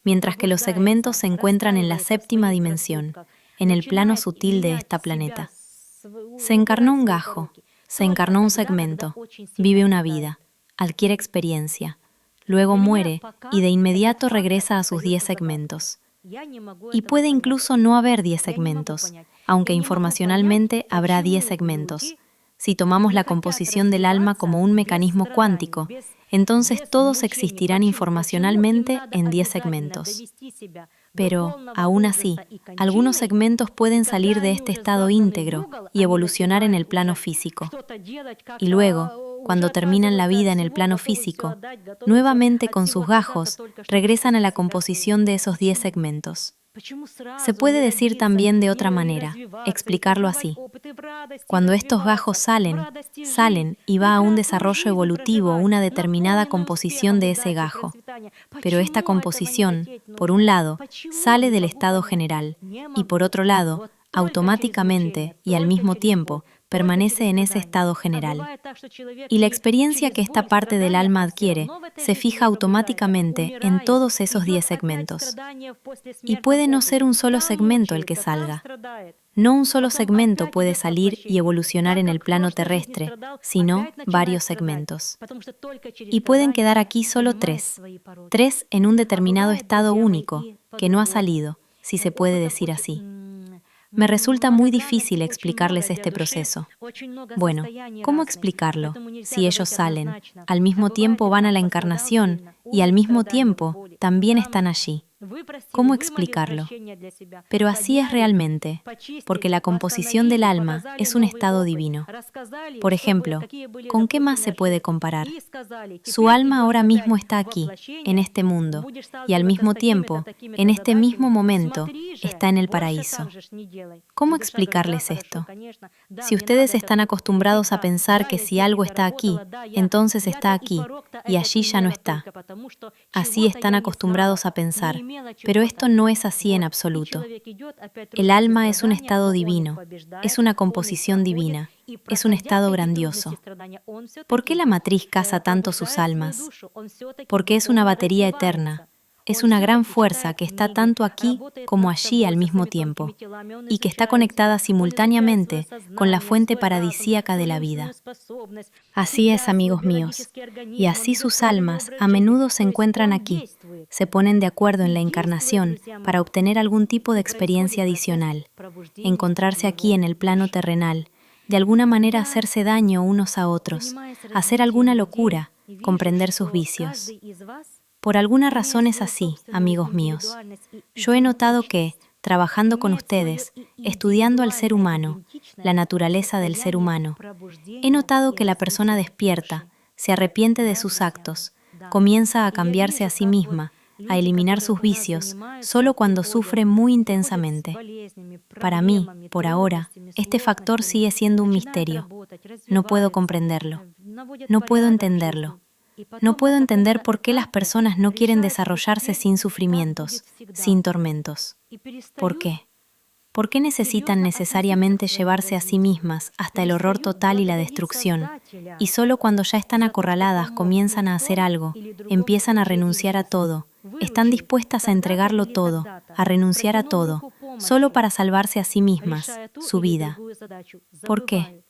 mientras que los segmentos se encuentran en la séptima dimensión, en el plano sutil de este planeta. Se encarnó un gajo, se encarnó un segmento, vive una vida, adquiere experiencia, luego muere y de inmediato regresa a sus 10 segmentos. Y puede incluso no haber 10 segmentos, aunque informacionalmente habrá 10 segmentos. Si tomamos la composición del alma como un mecanismo cuántico, entonces todos existirán informacionalmente en 10 segmentos. Pero, aún así, algunos segmentos pueden salir de este estado íntegro y evolucionar en el plano físico. Y luego, cuando terminan la vida en el plano físico, nuevamente con sus gajos, regresan a la composición de esos 10 segmentos. Se puede decir también de otra manera, explicarlo así. Cuando estos gajos salen y va a un desarrollo evolutivo una determinada composición de ese gajo. Pero esta composición, por un lado, sale del estado general y por otro lado, automáticamente y al mismo tiempo, permanece en ese estado general. Y la experiencia que esta parte del alma adquiere se fija automáticamente en todos esos 10 segmentos. Y puede no ser un solo segmento el que salga. No un solo segmento puede salir y evolucionar en el plano terrestre, sino varios segmentos. Y pueden quedar aquí solo 3. 3 en un determinado estado único, que no ha salido, si se puede decir así. Me resulta muy difícil explicarles este proceso. Bueno, ¿cómo explicarlo? Si ellos salen, al mismo tiempo van a la encarnación y al mismo tiempo también están allí. ¿Cómo explicarlo? Pero así es realmente, porque la composición del alma es un estado divino. Por ejemplo, ¿con qué más se puede comparar? Su alma ahora mismo está aquí, en este mundo, y al mismo tiempo, en este mismo momento, está en el paraíso. ¿Cómo explicarles esto? Si ustedes están acostumbrados a pensar que si algo está aquí, entonces está aquí, y allí ya no está. Así están acostumbrados a pensar, pero esto no es así en absoluto. El alma es un estado divino, es una composición divina, es un estado grandioso. ¿Por qué la matriz caza tanto sus almas? Porque es una batería eterna. Es una gran fuerza que está tanto aquí como allí al mismo tiempo y que está conectada simultáneamente con la fuente paradisíaca de la vida. Así es, amigos míos, y así sus almas a menudo se encuentran aquí, se ponen de acuerdo en la encarnación para obtener algún tipo de experiencia adicional, encontrarse aquí en el plano terrenal, de alguna manera hacerse daño unos a otros, hacer alguna locura, comprender sus vicios. Por alguna razón es así, amigos míos. Yo he notado que, trabajando con ustedes, estudiando al ser humano, la naturaleza del ser humano. He notado que la persona despierta, se arrepiente de sus actos, comienza a cambiarse a sí misma, a eliminar sus vicios, solo cuando sufre muy intensamente. Para mí, por ahora, este factor sigue siendo un misterio. No puedo comprenderlo. No puedo entenderlo. No puedo entender por qué las personas no quieren desarrollarse sin sufrimientos, sin tormentos. ¿Por qué? ¿Por qué necesitan necesariamente llevarse a sí mismas hasta el horror total y la destrucción? Y solo cuando ya están acorraladas comienzan a hacer algo, empiezan a renunciar a todo, están dispuestas a entregarlo todo, a renunciar a todo, solo para salvarse a sí mismas, su vida. ¿Por qué?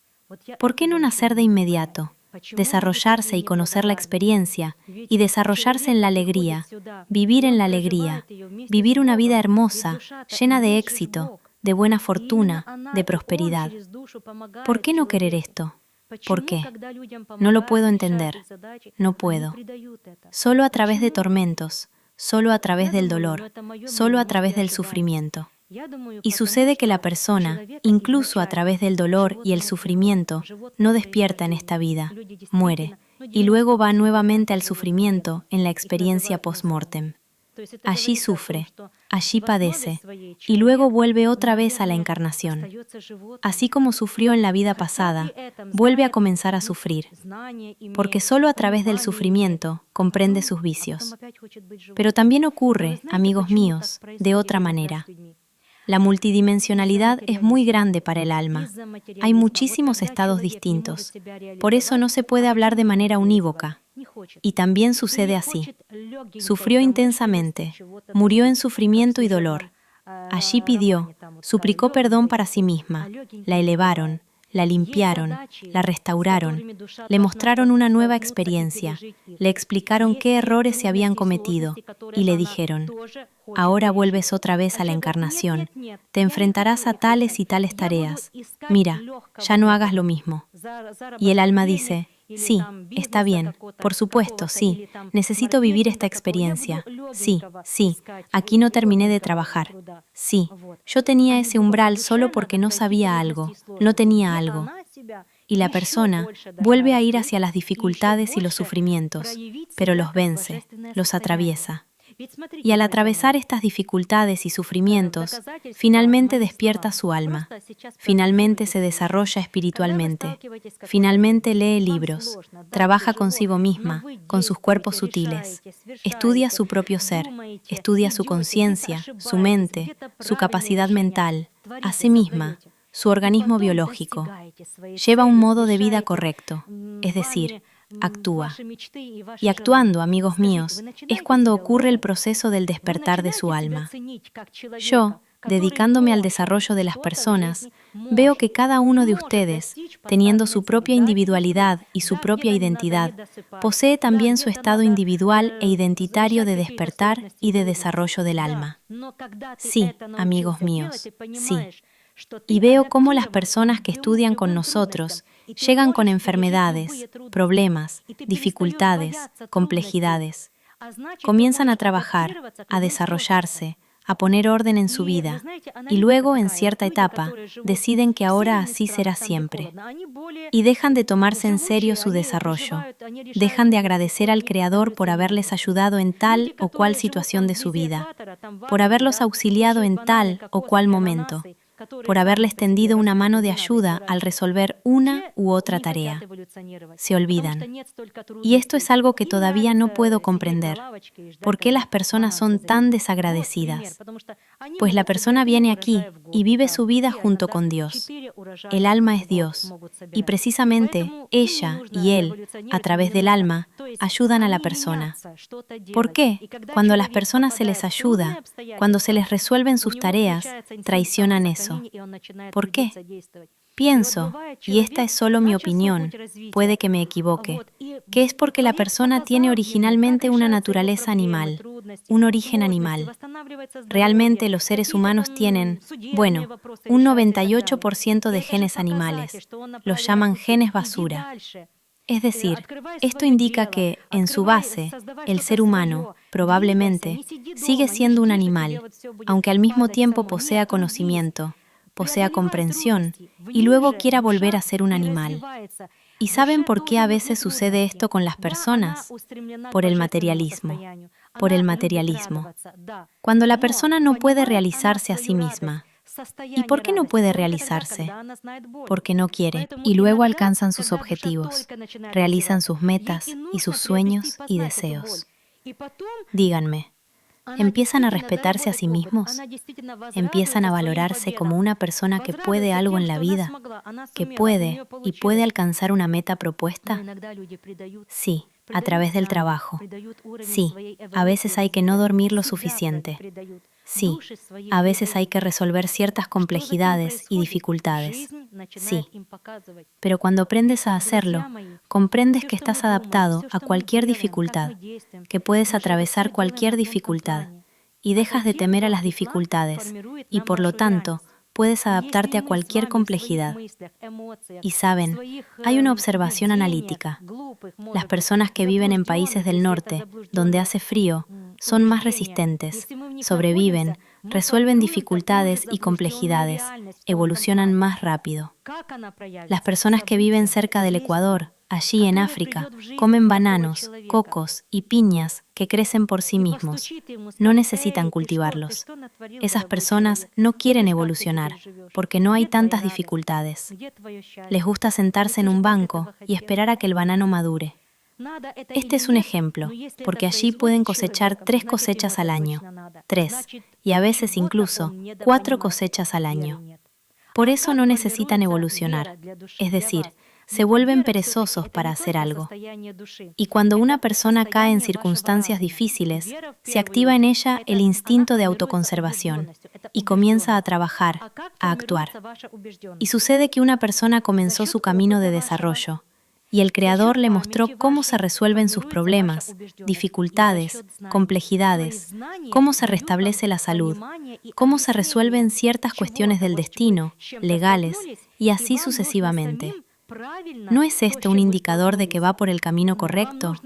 ¿Por qué no nacer de inmediato? Desarrollarse y conocer la experiencia, y desarrollarse en la alegría, vivir en la alegría, vivir una vida hermosa, llena de éxito, de buena fortuna, de prosperidad. ¿Por qué no querer esto? ¿Por qué? No lo puedo entender. No puedo. Solo a través de tormentos, solo a través del dolor, solo a través del sufrimiento. Y sucede que la persona, incluso a través del dolor y el sufrimiento, no despierta en esta vida, muere, y luego va nuevamente al sufrimiento en la experiencia post-mortem. Allí sufre, allí padece, y luego vuelve otra vez a la encarnación. Así como sufrió en la vida pasada, vuelve a comenzar a sufrir, porque solo a través del sufrimiento comprende sus vicios. Pero también ocurre, amigos míos, de otra manera. La multidimensionalidad es muy grande para el alma. Hay muchísimos estados distintos. Por eso no se puede hablar de manera unívoca. Y también sucede así. Sufrió intensamente, murió en sufrimiento y dolor. Allí pidió, suplicó perdón para sí misma, la elevaron, la limpiaron, la restauraron, le mostraron una nueva experiencia, le explicaron qué errores se habían cometido y le dijeron, ahora vuelves otra vez a la encarnación, te enfrentarás a tales y tales tareas, mira, ya no hagas lo mismo. Y el alma dice, sí, está bien, por supuesto, sí, necesito vivir esta experiencia, sí, aquí no terminé de trabajar, sí, yo tenía ese umbral solo porque no sabía algo, no tenía algo. Y la persona vuelve a ir hacia las dificultades y los sufrimientos, pero los vence, los atraviesa. Y al atravesar estas dificultades y sufrimientos, finalmente despierta su alma, finalmente se desarrolla espiritualmente, finalmente lee libros, trabaja consigo misma, con sus cuerpos sutiles, estudia su propio ser, estudia su conciencia, su mente, su capacidad mental, a sí misma, su organismo biológico. Lleva un modo de vida correcto, es decir, actúa. Y actuando, amigos míos, es cuando ocurre el proceso del despertar de su alma. Yo, dedicándome al desarrollo de las personas, veo que cada uno de ustedes, teniendo su propia individualidad y su propia identidad, posee también su estado individual e identitario de despertar y de desarrollo del alma. Sí, amigos míos, sí. Y veo cómo las personas que estudian con nosotros llegan con enfermedades, problemas, dificultades, complejidades. Comienzan a trabajar, a desarrollarse, a poner orden en su vida, y luego, en cierta etapa, deciden que ahora así será siempre. Y dejan de tomarse en serio su desarrollo, dejan de agradecer al Creador por haberles ayudado en tal o cual situación de su vida, por haberlos auxiliado en tal o cual momento, por haberles tendido una mano de ayuda al resolver una u otra tarea. Se olvidan. Y esto es algo que todavía no puedo comprender. ¿Por qué las personas son tan desagradecidas? Pues la persona viene aquí y vive su vida junto con Dios. El alma es Dios, y precisamente ella y Él, a través del alma, ayudan a la persona. ¿Por qué? Cuando a las personas se les ayuda, cuando se les resuelven sus tareas, traicionan eso. ¿Por qué? Pienso, y esta es solo mi opinión, puede que me equivoque, que es porque la persona tiene originalmente una naturaleza animal, un origen animal. Realmente los seres humanos tienen, un 98% de genes animales. Los llaman genes basura. Es decir, esto indica que, en su base, el ser humano, probablemente, sigue siendo un animal, aunque al mismo tiempo posea conocimiento, posea comprensión y luego quiera volver a ser un animal. ¿Y saben por qué a veces sucede esto con las personas? Por el materialismo. Por el materialismo. Cuando la persona no puede realizarse a sí misma. ¿Y por qué no puede realizarse? Porque no quiere. Y luego alcanzan sus objetivos, realizan sus metas y sus sueños y deseos. Díganme, ¿empiezan a respetarse a sí mismos? ¿Empiezan a valorarse como una persona que puede algo en la vida, que puede y puede alcanzar una meta propuesta? Sí, a través del trabajo. Sí, a veces hay que no dormir lo suficiente. Sí, a veces hay que resolver ciertas complejidades y dificultades. Sí, pero cuando aprendes a hacerlo, comprendes que estás adaptado a cualquier dificultad, que puedes atravesar cualquier dificultad, y dejas de temer a las dificultades, y por lo tanto, puedes adaptarte a cualquier complejidad. Y saben, hay una observación analítica. Las personas que viven en países del norte, donde hace frío, son más resistentes, sobreviven, resuelven dificultades y complejidades, evolucionan más rápido. Las personas que viven cerca del Ecuador, allí en África, comen bananos, cocos y piñas que crecen por sí mismos. No necesitan cultivarlos. Esas personas no quieren evolucionar porque no hay tantas dificultades. Les gusta sentarse en un banco y esperar a que el banano madure. Este es un ejemplo, porque allí pueden cosechar 3 cosechas al año, 3, y a veces incluso 4 cosechas al año. Por eso no necesitan evolucionar, es decir, se vuelven perezosos para hacer algo. Y cuando una persona cae en circunstancias difíciles, se activa en ella el instinto de autoconservación y comienza a trabajar, a actuar. Y sucede que una persona comenzó su camino de desarrollo, y el Creador le mostró cómo se resuelven sus problemas, dificultades, complejidades, cómo se restablece la salud, cómo se resuelven ciertas cuestiones del destino, legales, y así sucesivamente. ¿No es este un indicador de que va por el camino correcto?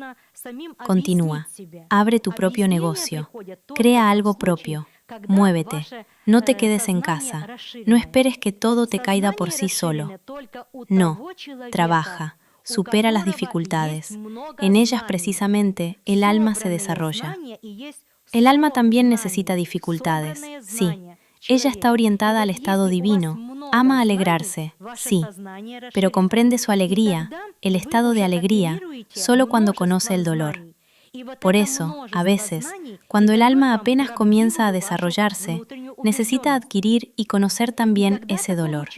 Continúa. Abre tu propio negocio. Crea algo propio. Muévete. No te quedes en casa. No esperes que todo te caiga por sí solo. No. Trabaja. Supera las dificultades. En ellas precisamente el alma se desarrolla. El alma también necesita dificultades, sí. Ella está orientada al estado divino, ama alegrarse, sí, pero comprende su alegría, el estado de alegría, solo cuando conoce el dolor. Por eso, a veces, cuando el alma apenas comienza a desarrollarse, necesita adquirir y conocer también ese dolor.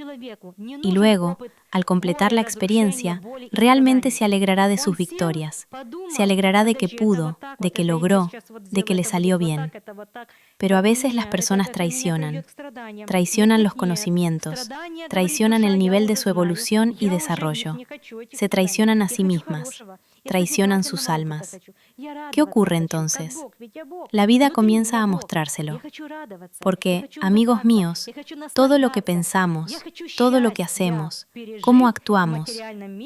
Y luego, al completar la experiencia, realmente se alegrará de sus victorias. Se alegrará de que pudo, de que logró, de que le salió bien. Pero a veces las personas traicionan los conocimientos, traicionan el nivel de su evolución y desarrollo. Se traicionan a sí mismas, traicionan sus almas. ¿Qué ocurre entonces? La vida comienza a mostrárselo. Porque, amigos míos, todo lo que pensamos, todo lo que hacemos, cómo actuamos,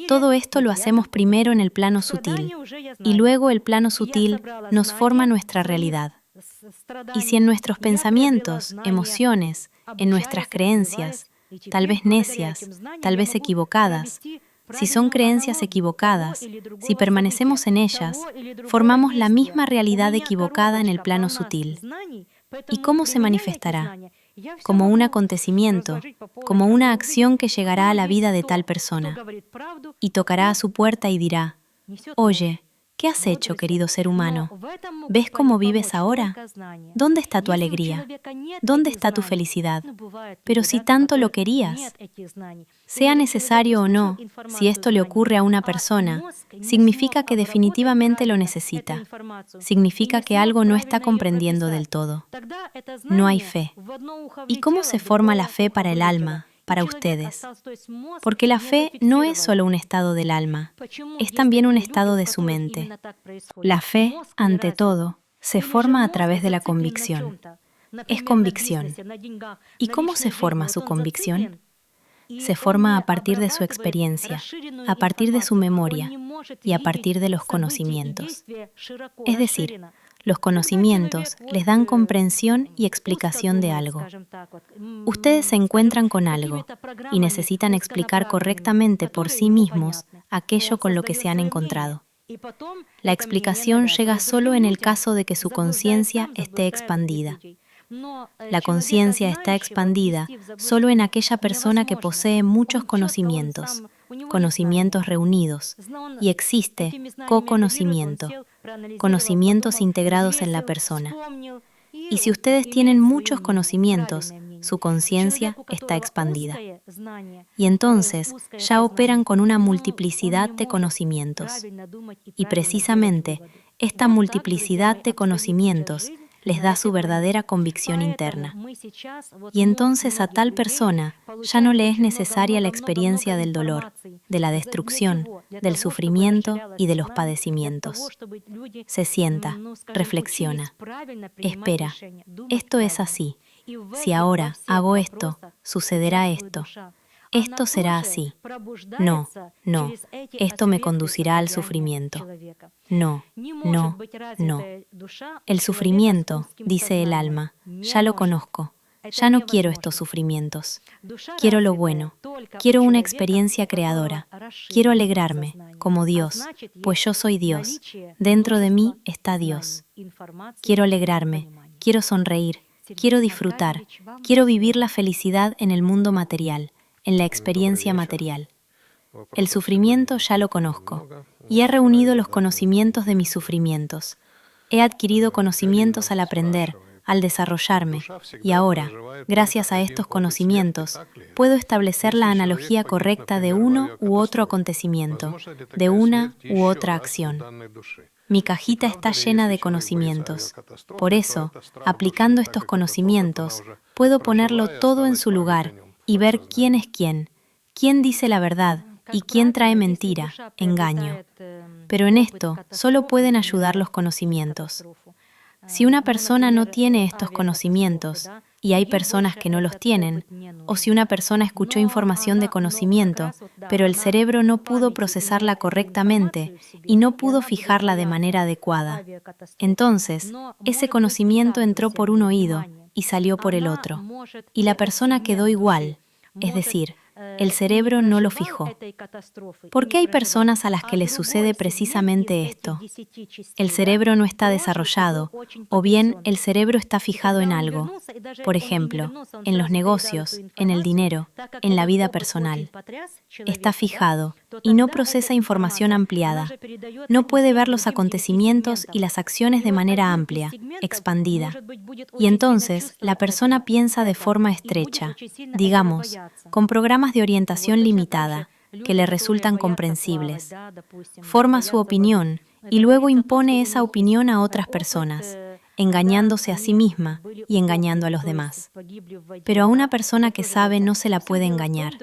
todo esto lo hacemos primero en el plano sutil, y luego el plano sutil nos forma nuestra realidad. Y si en nuestros pensamientos, emociones, en nuestras creencias, tal vez necias, tal vez equivocadas, si son creencias equivocadas, si permanecemos en ellas, formamos la misma realidad equivocada en el plano sutil. ¿Y cómo se manifestará? Como un acontecimiento, como una acción que llegará a la vida de tal persona. Y tocará a su puerta y dirá: «Oye, ¿qué has hecho, querido ser humano? ¿Ves cómo vives ahora? ¿Dónde está tu alegría? ¿Dónde está tu felicidad? Pero si tanto lo querías». Sea necesario o no, si esto le ocurre a una persona, significa que definitivamente lo necesita. Significa que algo no está comprendiendo del todo. No hay fe. ¿Y cómo se forma la fe para el alma, para ustedes? Porque la fe no es solo un estado del alma, es también un estado de su mente. La fe, ante todo, se forma a través de la convicción. Es convicción. ¿Y cómo se forma su convicción? Se forma a partir de su experiencia, a partir de su memoria y a partir de los conocimientos. Es decir, Los conocimientos les dan comprensión y explicación de algo. Ustedes se encuentran con algo y necesitan explicar correctamente por sí mismos aquello con lo que se han encontrado. La explicación llega solo en el caso de que su conciencia esté expandida. La conciencia está expandida solo en aquella persona que posee muchos conocimientos reunidos, y existe co-conocimiento, conocimientos integrados en la persona. Y si ustedes tienen muchos conocimientos, su conciencia está expandida. Y entonces ya operan con una multiplicidad de conocimientos. Y precisamente esta multiplicidad de conocimientos les da su verdadera convicción interna. Y entonces a tal persona ya no le es necesaria la experiencia del dolor, de la destrucción, del sufrimiento y de los padecimientos. Se sienta, reflexiona. Espera, esto es así. Si ahora hago esto, sucederá esto. Esto será así. No, no. Esto me conducirá al sufrimiento. No, no, no. El sufrimiento, dice el alma, ya lo conozco. Ya no quiero estos sufrimientos. Quiero lo bueno. Quiero una experiencia creadora. Quiero alegrarme, como Dios, pues yo soy Dios. Dentro de mí está Dios. Quiero alegrarme. Quiero sonreír. Quiero disfrutar. Quiero vivir la felicidad en el mundo material, en la experiencia material. El sufrimiento ya lo conozco, y he reunido los conocimientos de mis sufrimientos. He adquirido conocimientos al aprender, al desarrollarme, y ahora, gracias a estos conocimientos, puedo establecer la analogía correcta de uno u otro acontecimiento, de una u otra acción. Mi cajita está llena de conocimientos. Por eso, aplicando estos conocimientos, puedo ponerlo todo en su lugar y ver quién es quién dice la verdad y quién trae mentira, engaño. Pero en esto solo pueden ayudar los conocimientos. Si una persona no tiene estos conocimientos, y hay personas que no los tienen, o si una persona escuchó información de conocimiento, pero el cerebro no pudo procesarla correctamente y no pudo fijarla de manera adecuada, entonces ese conocimiento entró por un oído y salió por el otro, y la persona quedó igual, es decir, el cerebro no lo fijó. ¿Por qué hay personas a las que les sucede precisamente esto? El cerebro no está desarrollado, o bien el cerebro está fijado en algo. Por ejemplo, en los negocios, en el dinero, en la vida personal. Está fijado y no procesa información ampliada. No puede ver los acontecimientos y las acciones de manera amplia, expandida. Y entonces la persona piensa de forma estrecha, digamos, con programas de orientación limitada, que le resultan comprensibles. Forma su opinión y luego impone esa opinión a otras personas, engañándose a sí misma y engañando a los demás. Pero a una persona que sabe no se la puede engañar.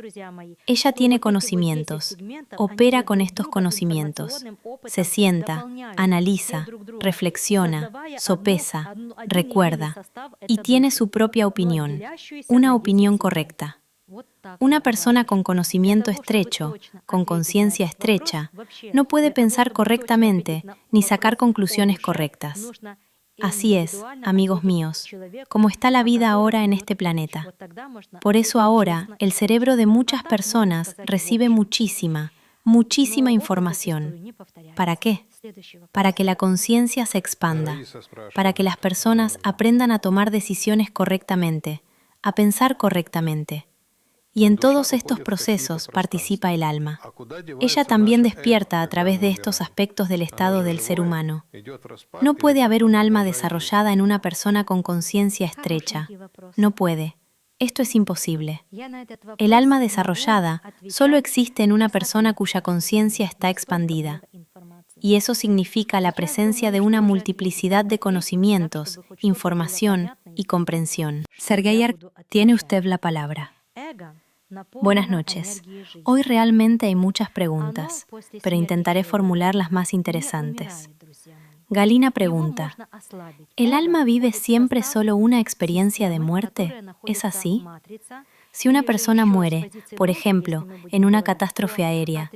Ella tiene conocimientos, opera con estos conocimientos, se sienta, analiza, reflexiona, sopesa, recuerda y tiene su propia opinión, una opinión correcta. Una persona con conocimiento estrecho, con conciencia estrecha, no puede pensar correctamente ni sacar conclusiones correctas. Así es, amigos míos, como está la vida ahora en este planeta. Por eso ahora el cerebro de muchas personas recibe muchísima información. ¿Para qué? Para que la conciencia se expanda, para que las personas aprendan a tomar decisiones correctamente, a pensar correctamente. Y en todos estos procesos participa el alma. Ella también despierta a través de estos aspectos del estado del ser humano. No puede haber un alma desarrollada en una persona con conciencia estrecha. No puede. Esto es imposible. El alma desarrollada solo existe en una persona cuya conciencia está expandida. Y eso significa la presencia de una multiplicidad de conocimientos, información y comprensión. Sergey, tiene usted la palabra. Buenas noches. Hoy realmente hay muchas preguntas, pero intentaré formular las más interesantes. Galina pregunta, ¿el alma vive siempre solo una experiencia de muerte? ¿Es así? Si una persona muere, por ejemplo, en una catástrofe aérea,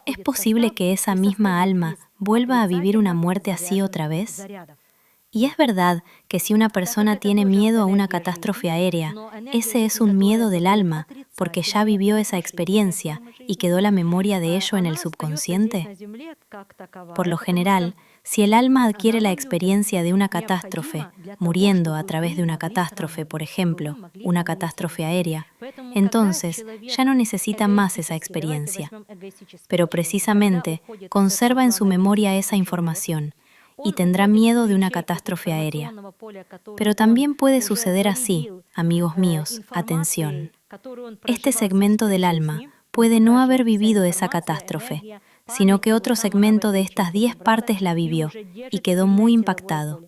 ¿es posible que esa misma alma vuelva a vivir una muerte así otra vez? Y es verdad que si una persona tiene miedo a una catástrofe aérea, ese es un miedo del alma, porque ya vivió esa experiencia y quedó la memoria de ello en el subconsciente. Por lo general, si el alma adquiere la experiencia de una catástrofe, muriendo a través de una catástrofe, por ejemplo, una catástrofe aérea, entonces ya no necesita más esa experiencia. Pero precisamente conserva en su memoria esa información y tendrá miedo de una catástrofe aérea. Pero también puede suceder así, amigos míos, atención. Este segmento del alma puede no haber vivido esa catástrofe, sino que otro segmento de estas 10 partes la vivió y quedó muy impactado.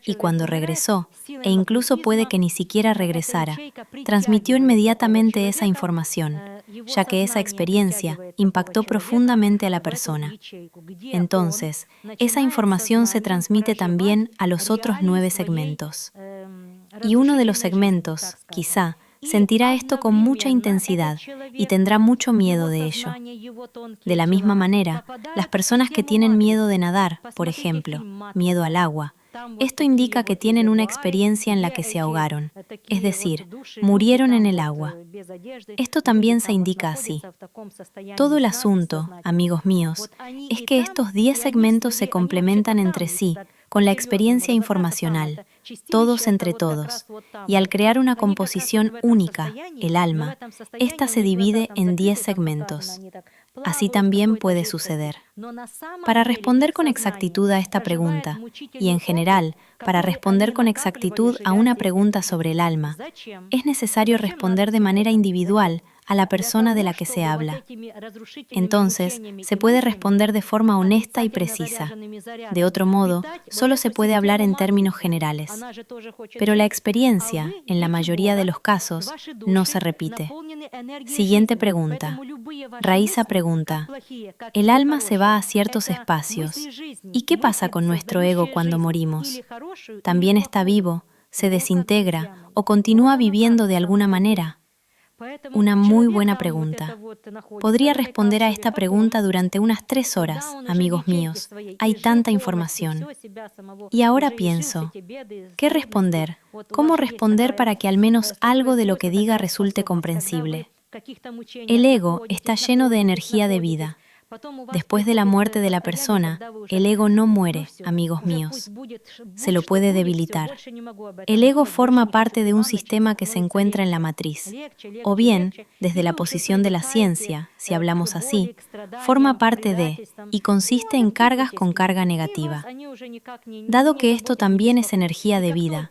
Y cuando regresó, e incluso puede que ni siquiera regresara, transmitió inmediatamente esa información, ya que esa experiencia impactó profundamente a la persona. Entonces, esa información se transmite también a los otros 9 segmentos. Y uno de los segmentos, quizá, sentirá esto con mucha intensidad y tendrá mucho miedo de ello. De la misma manera, las personas que tienen miedo de nadar, por ejemplo, miedo al agua, esto indica que tienen una experiencia en la que se ahogaron, es decir, murieron en el agua. Esto también se indica así. Todo el asunto, amigos míos, es que estos 10 segmentos se complementan entre sí con la experiencia informacional, todos entre todos, y al crear una composición única, el alma, esta se divide en 10 segmentos. Así también puede suceder. Para responder con exactitud a esta pregunta, y en general, para responder con exactitud a una pregunta sobre el alma, es necesario responder de manera individual a la persona de la que se habla. Entonces, se puede responder de forma honesta y precisa. De otro modo, solo se puede hablar en términos generales. Pero la experiencia, en la mayoría de los casos, no se repite. Siguiente pregunta. Raíza pregunta, ¿el alma se va a ciertos espacios? ¿Y qué pasa con nuestro ego cuando morimos? ¿También está vivo, se desintegra o continúa viviendo de alguna manera? Una muy buena pregunta. Podría responder a esta pregunta durante unas 3 horas, amigos míos. Hay tanta información. Y ahora pienso, ¿qué responder? ¿Cómo responder para que al menos algo de lo que diga resulte comprensible? El ego está lleno de energía de vida. Después de la muerte de la persona, el ego no muere, amigos míos. Se lo puede debilitar. El ego forma parte de un sistema que se encuentra en la matriz. O bien, desde la posición de la ciencia, si hablamos así, forma parte de, y consiste en cargas con carga negativa. Dado que esto también es energía de vida,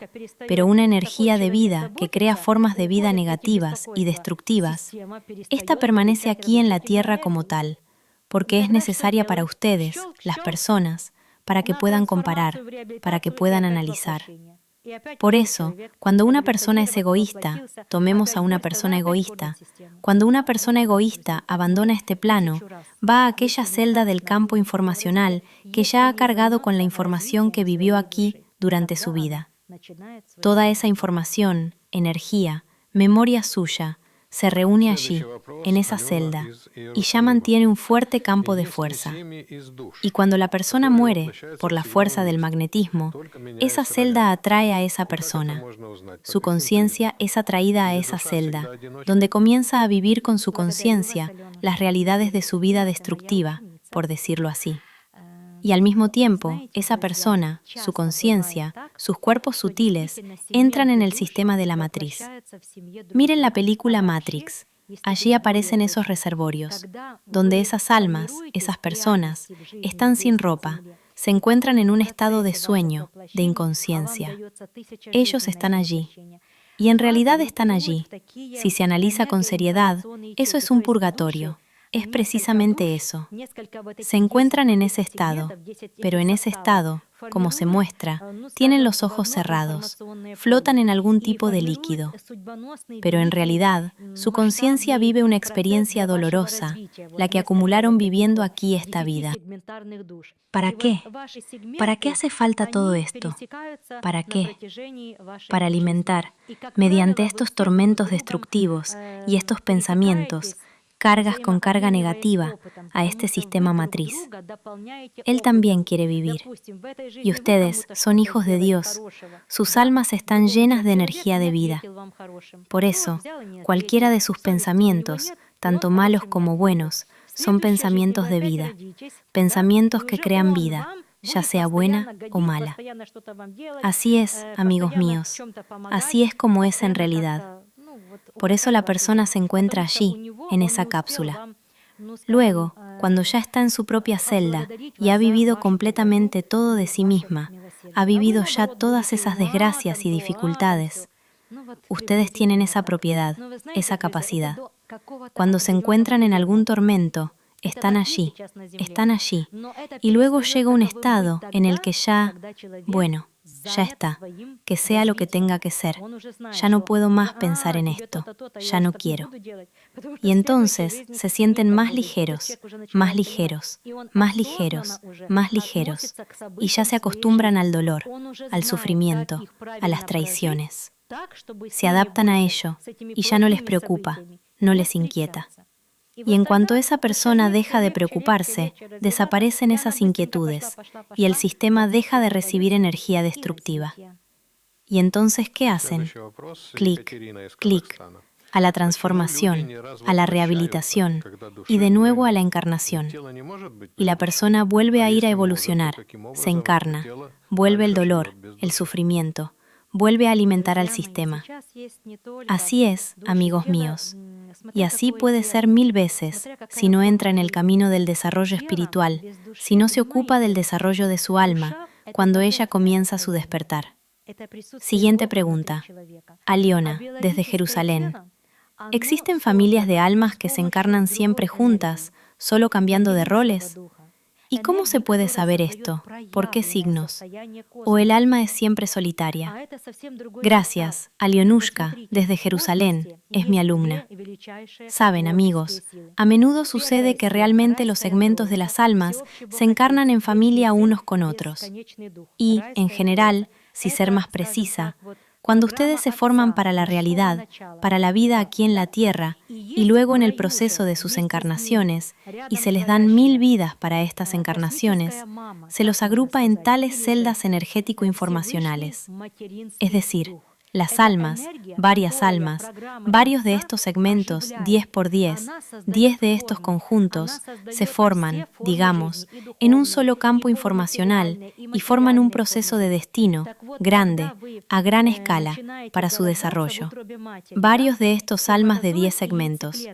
pero una energía de vida que crea formas de vida negativas y destructivas, esta permanece aquí en la Tierra como tal, porque es necesaria para ustedes, las personas, para que puedan comparar, para que puedan analizar. Por eso, cuando una persona es egoísta, tomemos a una persona egoísta, cuando una persona egoísta abandona este plano, va a aquella celda del campo informacional que ya ha cargado con la información que vivió aquí durante su vida. Toda esa información, energía, memoria suya, se reúne allí, en esa celda, y ya mantiene un fuerte campo de fuerza. Y cuando la persona muere, por la fuerza del magnetismo, esa celda atrae a esa persona. Su conciencia es atraída a esa celda, donde comienza a vivir con su conciencia las realidades de su vida destructiva, por decirlo así. Y al mismo tiempo, esa persona, su conciencia, sus cuerpos sutiles, entran en el sistema de la matriz. Miren la película Matrix. Allí aparecen esos reservorios, donde esas almas, esas personas, están sin ropa, se encuentran en un estado de sueño, de inconsciencia. Ellos están allí. Y en realidad están allí. Si se analiza con seriedad, eso es un purgatorio. Es precisamente eso. Se encuentran en ese estado, pero en ese estado, como se muestra, tienen los ojos cerrados, flotan en algún tipo de líquido. Pero en realidad, su conciencia vive una experiencia dolorosa, la que acumularon viviendo aquí esta vida. ¿Para qué? ¿Para qué hace falta todo esto? ¿Para qué? Para alimentar, mediante estos tormentos destructivos y estos pensamientos, cargas con carga negativa a este sistema matriz. Él también quiere vivir. Y ustedes son hijos de Dios. Sus almas están llenas de energía de vida. Por eso, cualquiera de sus pensamientos, tanto malos como buenos, son pensamientos de vida, pensamientos que crean vida, ya sea buena o mala. Así es, amigos míos, así es como es en realidad. Por eso la persona se encuentra allí, en esa cápsula. Luego, cuando ya está en su propia celda y ha vivido completamente todo de sí misma, ha vivido ya todas esas desgracias y dificultades, ustedes tienen esa propiedad, esa capacidad. Cuando se encuentran en algún tormento, están allí, y luego llega un estado en el que ya, bueno, ya está, que sea lo que tenga que ser, ya no puedo más pensar en esto, ya no quiero. Y entonces se sienten más ligeros, más ligeros, más ligeros, más ligeros, y ya se acostumbran al dolor, al sufrimiento, a las traiciones. Se adaptan a ello y ya no les preocupa, no les inquieta. Y en cuanto esa persona deja de preocuparse, desaparecen esas inquietudes y el sistema deja de recibir energía destructiva. Y entonces, ¿qué hacen? Clic, clic, a la transformación, a la rehabilitación y de nuevo a la encarnación. Y la persona vuelve a ir a evolucionar, se encarna, vuelve el dolor, el sufrimiento, vuelve a alimentar al sistema. Así es, amigos míos. Y así puede ser 1000 veces si no entra en el camino del desarrollo espiritual, si no se ocupa del desarrollo de su alma, cuando ella comienza su despertar. Siguiente pregunta. Aliona, desde Jerusalén. ¿Existen familias de almas que se encarnan siempre juntas, solo cambiando de roles? ¿Y cómo se puede saber esto? ¿Por qué signos? ¿O el alma es siempre solitaria? Gracias, Alionushka, desde Jerusalén, es mi alumna. Saben, amigos, a menudo sucede que realmente los segmentos de las almas se encarnan en familia unos con otros. Y, en general, si ser más precisa, cuando ustedes se forman para la realidad, para la vida aquí en la Tierra, y luego en el proceso de sus encarnaciones, y se les dan 1000 vidas para estas encarnaciones, se los agrupa en tales celdas energético-informacionales. Es decir, las almas, varias almas, varios de estos segmentos, 10 por 10, 10 de estos conjuntos, se forman, digamos, en un solo campo informacional y forman un proceso de destino, grande, a gran escala, para su desarrollo. Varios de estos almas de 10 segmentos.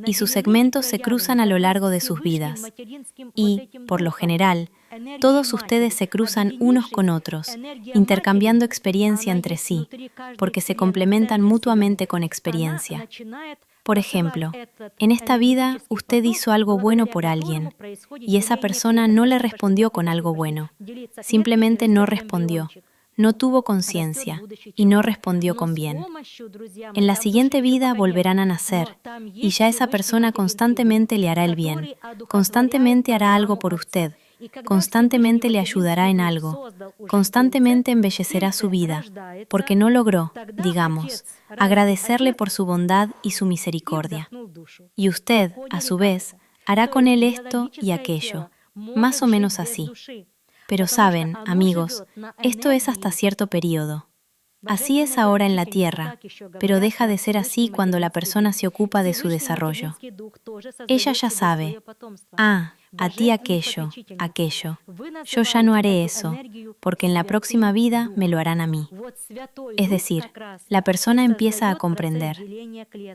Y sus segmentos se cruzan a lo largo de sus vidas. Y, por lo general, todos ustedes se cruzan unos con otros, intercambiando experiencia entre sí, porque se complementan mutuamente con experiencia. Por ejemplo, en esta vida usted hizo algo bueno por alguien, y esa persona no le respondió con algo bueno, simplemente no respondió. No tuvo conciencia y no respondió con bien. En la siguiente vida volverán a nacer y ya esa persona constantemente le hará el bien, constantemente hará algo por usted, constantemente le ayudará en algo, constantemente embellecerá su vida, porque no logró, digamos, agradecerle por su bondad y su misericordia. Y usted, a su vez, hará con él esto y aquello, más o menos así. Pero saben, amigos, esto es hasta cierto periodo. Así es ahora en la Tierra, pero deja de ser así cuando la persona se ocupa de su desarrollo. Ella ya sabe, a ti aquello, aquello. Yo ya no haré eso, porque en la próxima vida me lo harán a mí. Es decir, la persona empieza a comprender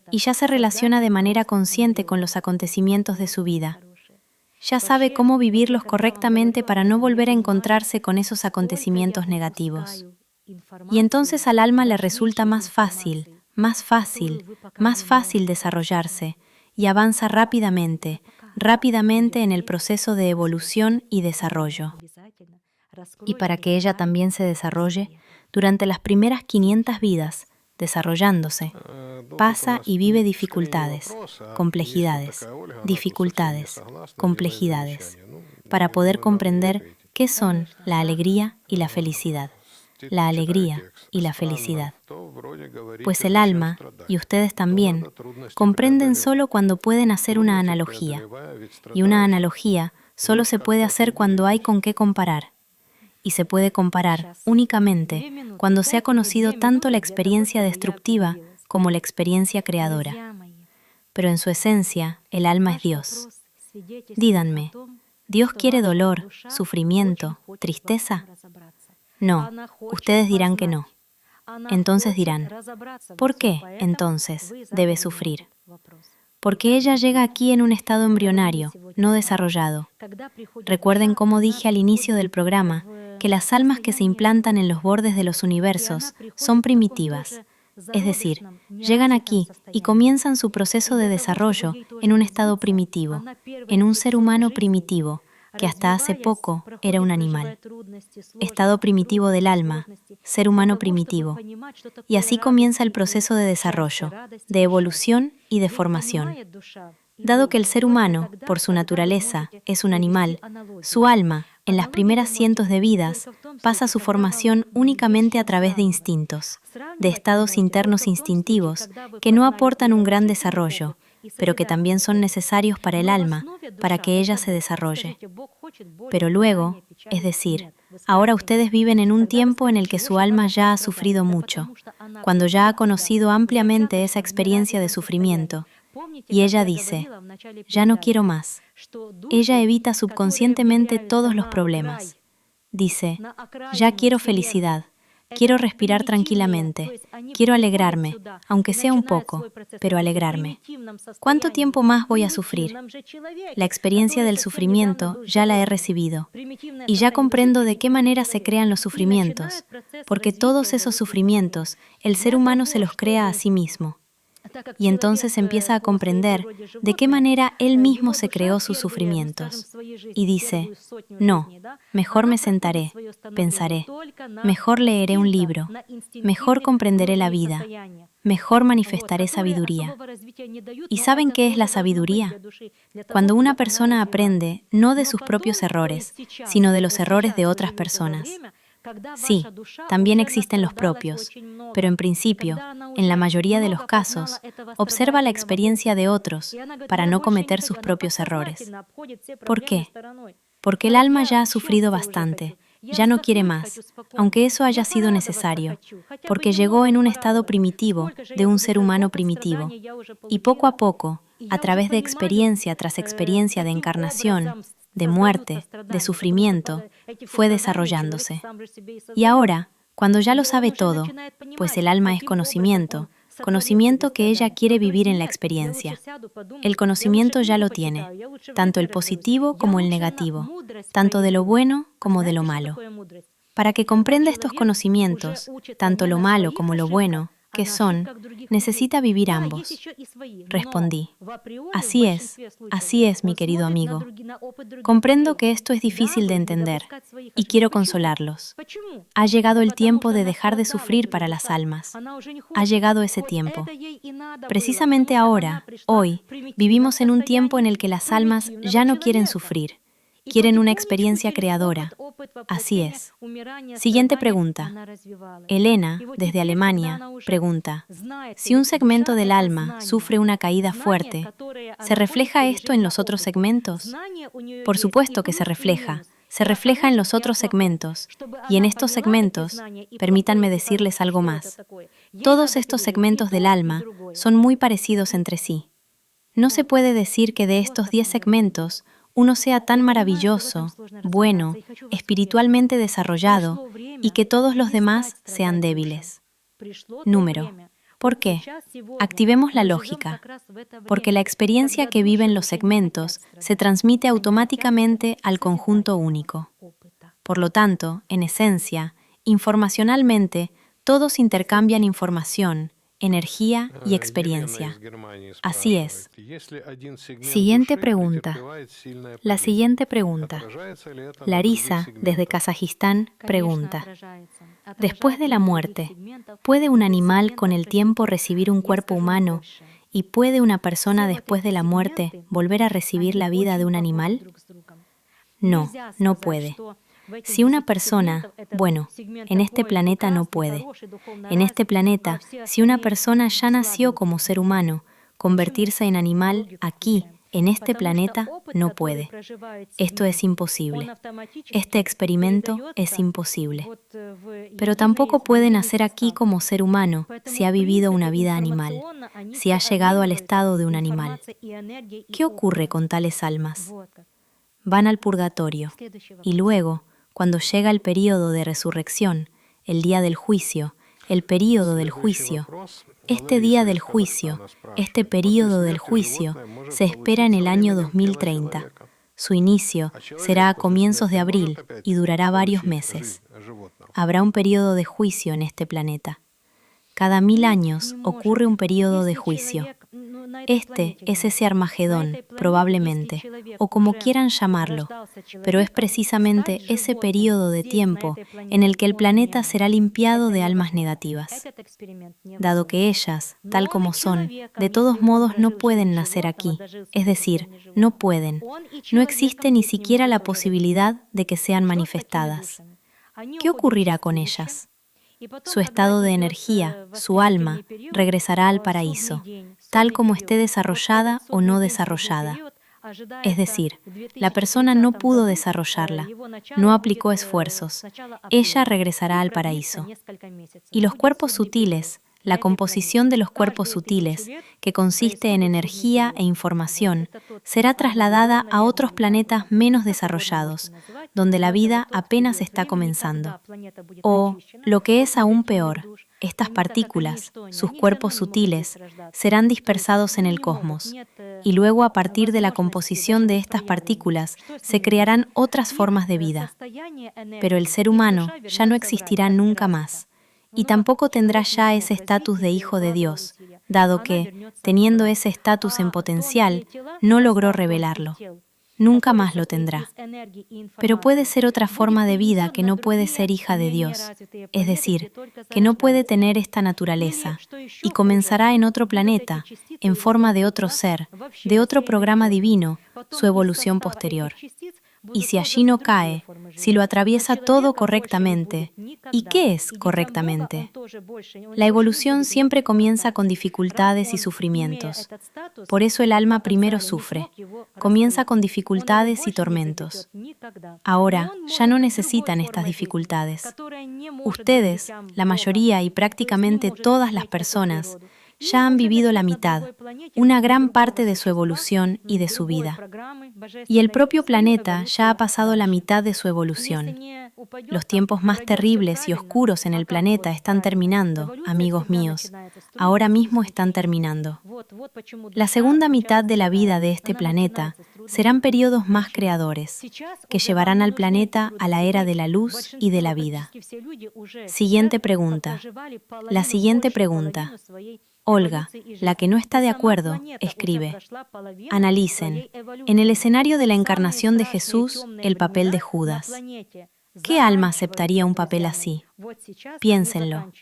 y ya se relaciona de manera consciente con los acontecimientos de su vida. Ya sabe cómo vivirlos correctamente para no volver a encontrarse con esos acontecimientos negativos. Y entonces al alma le resulta más fácil desarrollarse y avanza rápidamente en el proceso de evolución y desarrollo. Y para que ella también se desarrolle, durante las primeras 500 vidas, desarrollándose, pasa y vive dificultades, complejidades, para poder comprender qué son la alegría y la felicidad. La alegría y la felicidad. pues el alma, y ustedes también, comprenden solo cuando pueden hacer una analogía. Y una analogía solo se puede hacer cuando hay con qué comparar. Y se puede comparar únicamente cuando se ha conocido tanto la experiencia destructiva como la experiencia creadora. Pero en su esencia, el alma es Dios. Díganme, ¿Dios quiere dolor, sufrimiento, tristeza? No, ustedes dirán que no. Entonces dirán, ¿por qué, entonces, debe sufrir? Porque ella llega aquí en un estado embrionario, no desarrollado. Recuerden cómo dije al inicio del programa que las almas que se implantan en los bordes de los universos son primitivas. Es decir, llegan aquí y comienzan su proceso de desarrollo en un estado primitivo, en un ser humano primitivo, que hasta hace poco era un animal. Estado primitivo del alma, ser humano primitivo. Y así comienza el proceso de desarrollo, de evolución y de formación. Dado que el ser humano, por su naturaleza, es un animal, su alma, en las primeras cientos de vidas, pasa su formación únicamente a través de instintos, de estados internos instintivos que no aportan un gran desarrollo, pero que también son necesarios para el alma, para que ella se desarrolle. Pero luego, es decir, ahora ustedes viven en un tiempo en el que su alma ya ha sufrido mucho, cuando ya ha conocido ampliamente esa experiencia de sufrimiento, y ella dice, ya no quiero más. Ella evita subconscientemente todos los problemas. Dice, ya quiero felicidad, quiero respirar tranquilamente, quiero alegrarme, aunque sea un poco, pero alegrarme. ¿Cuánto tiempo más voy a sufrir? La experiencia del sufrimiento ya la he recibido, y ya comprendo de qué manera se crean los sufrimientos, porque todos esos sufrimientos el ser humano se los crea a sí mismo. Y entonces empieza a comprender de qué manera él mismo se creó sus sufrimientos. Y dice, no, mejor me sentaré, pensaré, mejor leeré un libro, mejor comprenderé la vida, mejor manifestaré sabiduría. ¿Y saben qué es la sabiduría? Cuando una persona aprende no de sus propios errores, sino de los errores de otras personas. Sí, también existen los propios, pero en principio, en la mayoría de los casos, observa la experiencia de otros para no cometer sus propios errores. ¿Por qué? Porque el alma ya ha sufrido bastante, ya no quiere más, aunque eso haya sido necesario, porque llegó en un estado primitivo de un ser humano primitivo, y poco a poco, a través de experiencia tras experiencia de encarnación, de muerte, de sufrimiento, fue desarrollándose. Y ahora, cuando ya lo sabe todo, pues el alma es conocimiento, conocimiento que ella quiere vivir en la experiencia. El conocimiento ya lo tiene, tanto el positivo como el negativo, tanto de lo bueno como de lo malo. Para que comprenda estos conocimientos, tanto lo malo como lo bueno, que son, necesita vivir ambos. Respondí, así es, mi querido amigo. Comprendo que esto es difícil de entender y quiero consolarlos. Ha llegado el tiempo de dejar de sufrir para las almas. Ha llegado ese tiempo. Precisamente ahora, hoy, vivimos en un tiempo en el que las almas ya no quieren sufrir. Quieren una experiencia creadora. Así es. Siguiente pregunta. Elena, desde Alemania, pregunta, si un segmento del alma sufre una caída fuerte, ¿se refleja esto en los otros segmentos? Por supuesto que se refleja en los otros segmentos, y en estos segmentos, permítanme decirles algo más. Todos estos segmentos del alma son muy parecidos entre sí. No se puede decir que de estos 10 segmentos, uno sea tan maravilloso, bueno, espiritualmente desarrollado, y que todos los demás sean débiles. Número. ¿Por qué? Activemos la lógica. Porque la experiencia que viven los segmentos se transmite automáticamente al conjunto único. Por lo tanto, en esencia, informacionalmente, todos intercambian información, energía y experiencia. Así es. Siguiente pregunta. La siguiente pregunta. Larisa, desde Kazajistán, pregunta. Después de la muerte, ¿puede un animal con el tiempo recibir un cuerpo humano y puede una persona después de la muerte volver a recibir la vida de un animal? No, no puede. si una persona, bueno, en este planeta no puede. En este planeta, si una persona ya nació como ser humano, convertirse en animal aquí, en este planeta, no puede. Esto es imposible. Este experimento es imposible. Pero tampoco puede nacer aquí como ser humano si ha vivido una vida animal, si ha llegado al estado de un animal. ¿Qué ocurre con tales almas? Van al purgatorio y luego, cuando llega el período de resurrección, el día del juicio, el período del juicio, este día del juicio, este período del juicio, se espera en el año 2030. Su inicio será a comienzos de abril y durará varios meses. Habrá un período de juicio en este planeta. Cada 1000 años ocurre un período de juicio. Este es ese Armagedón, probablemente, o como quieran llamarlo, pero es precisamente ese período de tiempo en el que el planeta será limpiado de almas negativas. Dado que ellas, tal como son, de todos modos no pueden nacer aquí, es decir, no pueden, no existe ni siquiera la posibilidad de que sean manifestadas. ¿Qué ocurrirá con ellas? Su estado de energía, su alma, regresará al paraíso, tal como esté desarrollada o no desarrollada. Es decir, la persona no pudo desarrollarla, no aplicó esfuerzos, ella regresará al paraíso. Y los cuerpos sutiles, la composición de los cuerpos sutiles, que consiste en energía e información, será trasladada a otros planetas menos desarrollados, donde la vida apenas está comenzando. O, lo que es aún peor, estas partículas, sus cuerpos sutiles, serán dispersados en el cosmos, y luego a partir de la composición de estas partículas se crearán otras formas de vida. Pero el ser humano ya no existirá nunca más, y tampoco tendrá ya ese estatus de hijo de Dios, dado que, teniendo ese estatus en potencial, no logró revelarlo. Nunca más lo tendrá. Pero puede ser otra forma de vida que no puede ser hija de Dios, es decir, que no puede tener esta naturaleza, y comenzará en otro planeta, en forma de otro ser, de otro programa divino, su evolución posterior. Y si allí no cae, si lo atraviesa todo correctamente, ¿y qué es correctamente? La evolución siempre comienza con dificultades y sufrimientos. Por eso el alma primero sufre, comienza con dificultades y tormentos. Ahora ya no necesitan estas dificultades. Ustedes, la mayoría y prácticamente todas las personas, ya han vivido la mitad, una gran parte de su evolución y de su vida. Y el propio planeta ya ha pasado la mitad de su evolución. Los tiempos más terribles y oscuros en el planeta están terminando, amigos míos. Ahora mismo están terminando. La segunda mitad de la vida de este planeta serán periodos más creadores, que llevarán al planeta a la era de la luz y de la vida. Siguiente pregunta. La siguiente pregunta. Olga, la que no está de acuerdo, escribe: analicen, en el escenario de la encarnación de Jesús, el papel de Judas. ¿Qué alma aceptaría un papel así? Piénsenlo.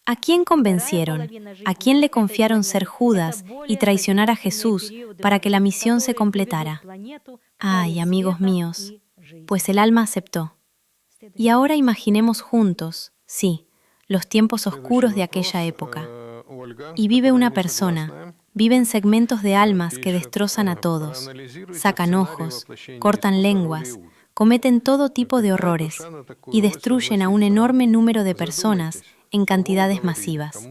¿A quién convencieron? ¿A quién le confiaron ser Judas y traicionar a Jesús para que la misión se completara? Ay, amigos míos, pues el alma aceptó. Y ahora imaginemos juntos, sí, los tiempos oscuros de aquella época. Y vive una persona, viven segmentos de almas que destrozan a todos, sacan ojos, cortan lenguas, cometen todo tipo de horrores y destruyen a un enorme número de personas en cantidades masivas.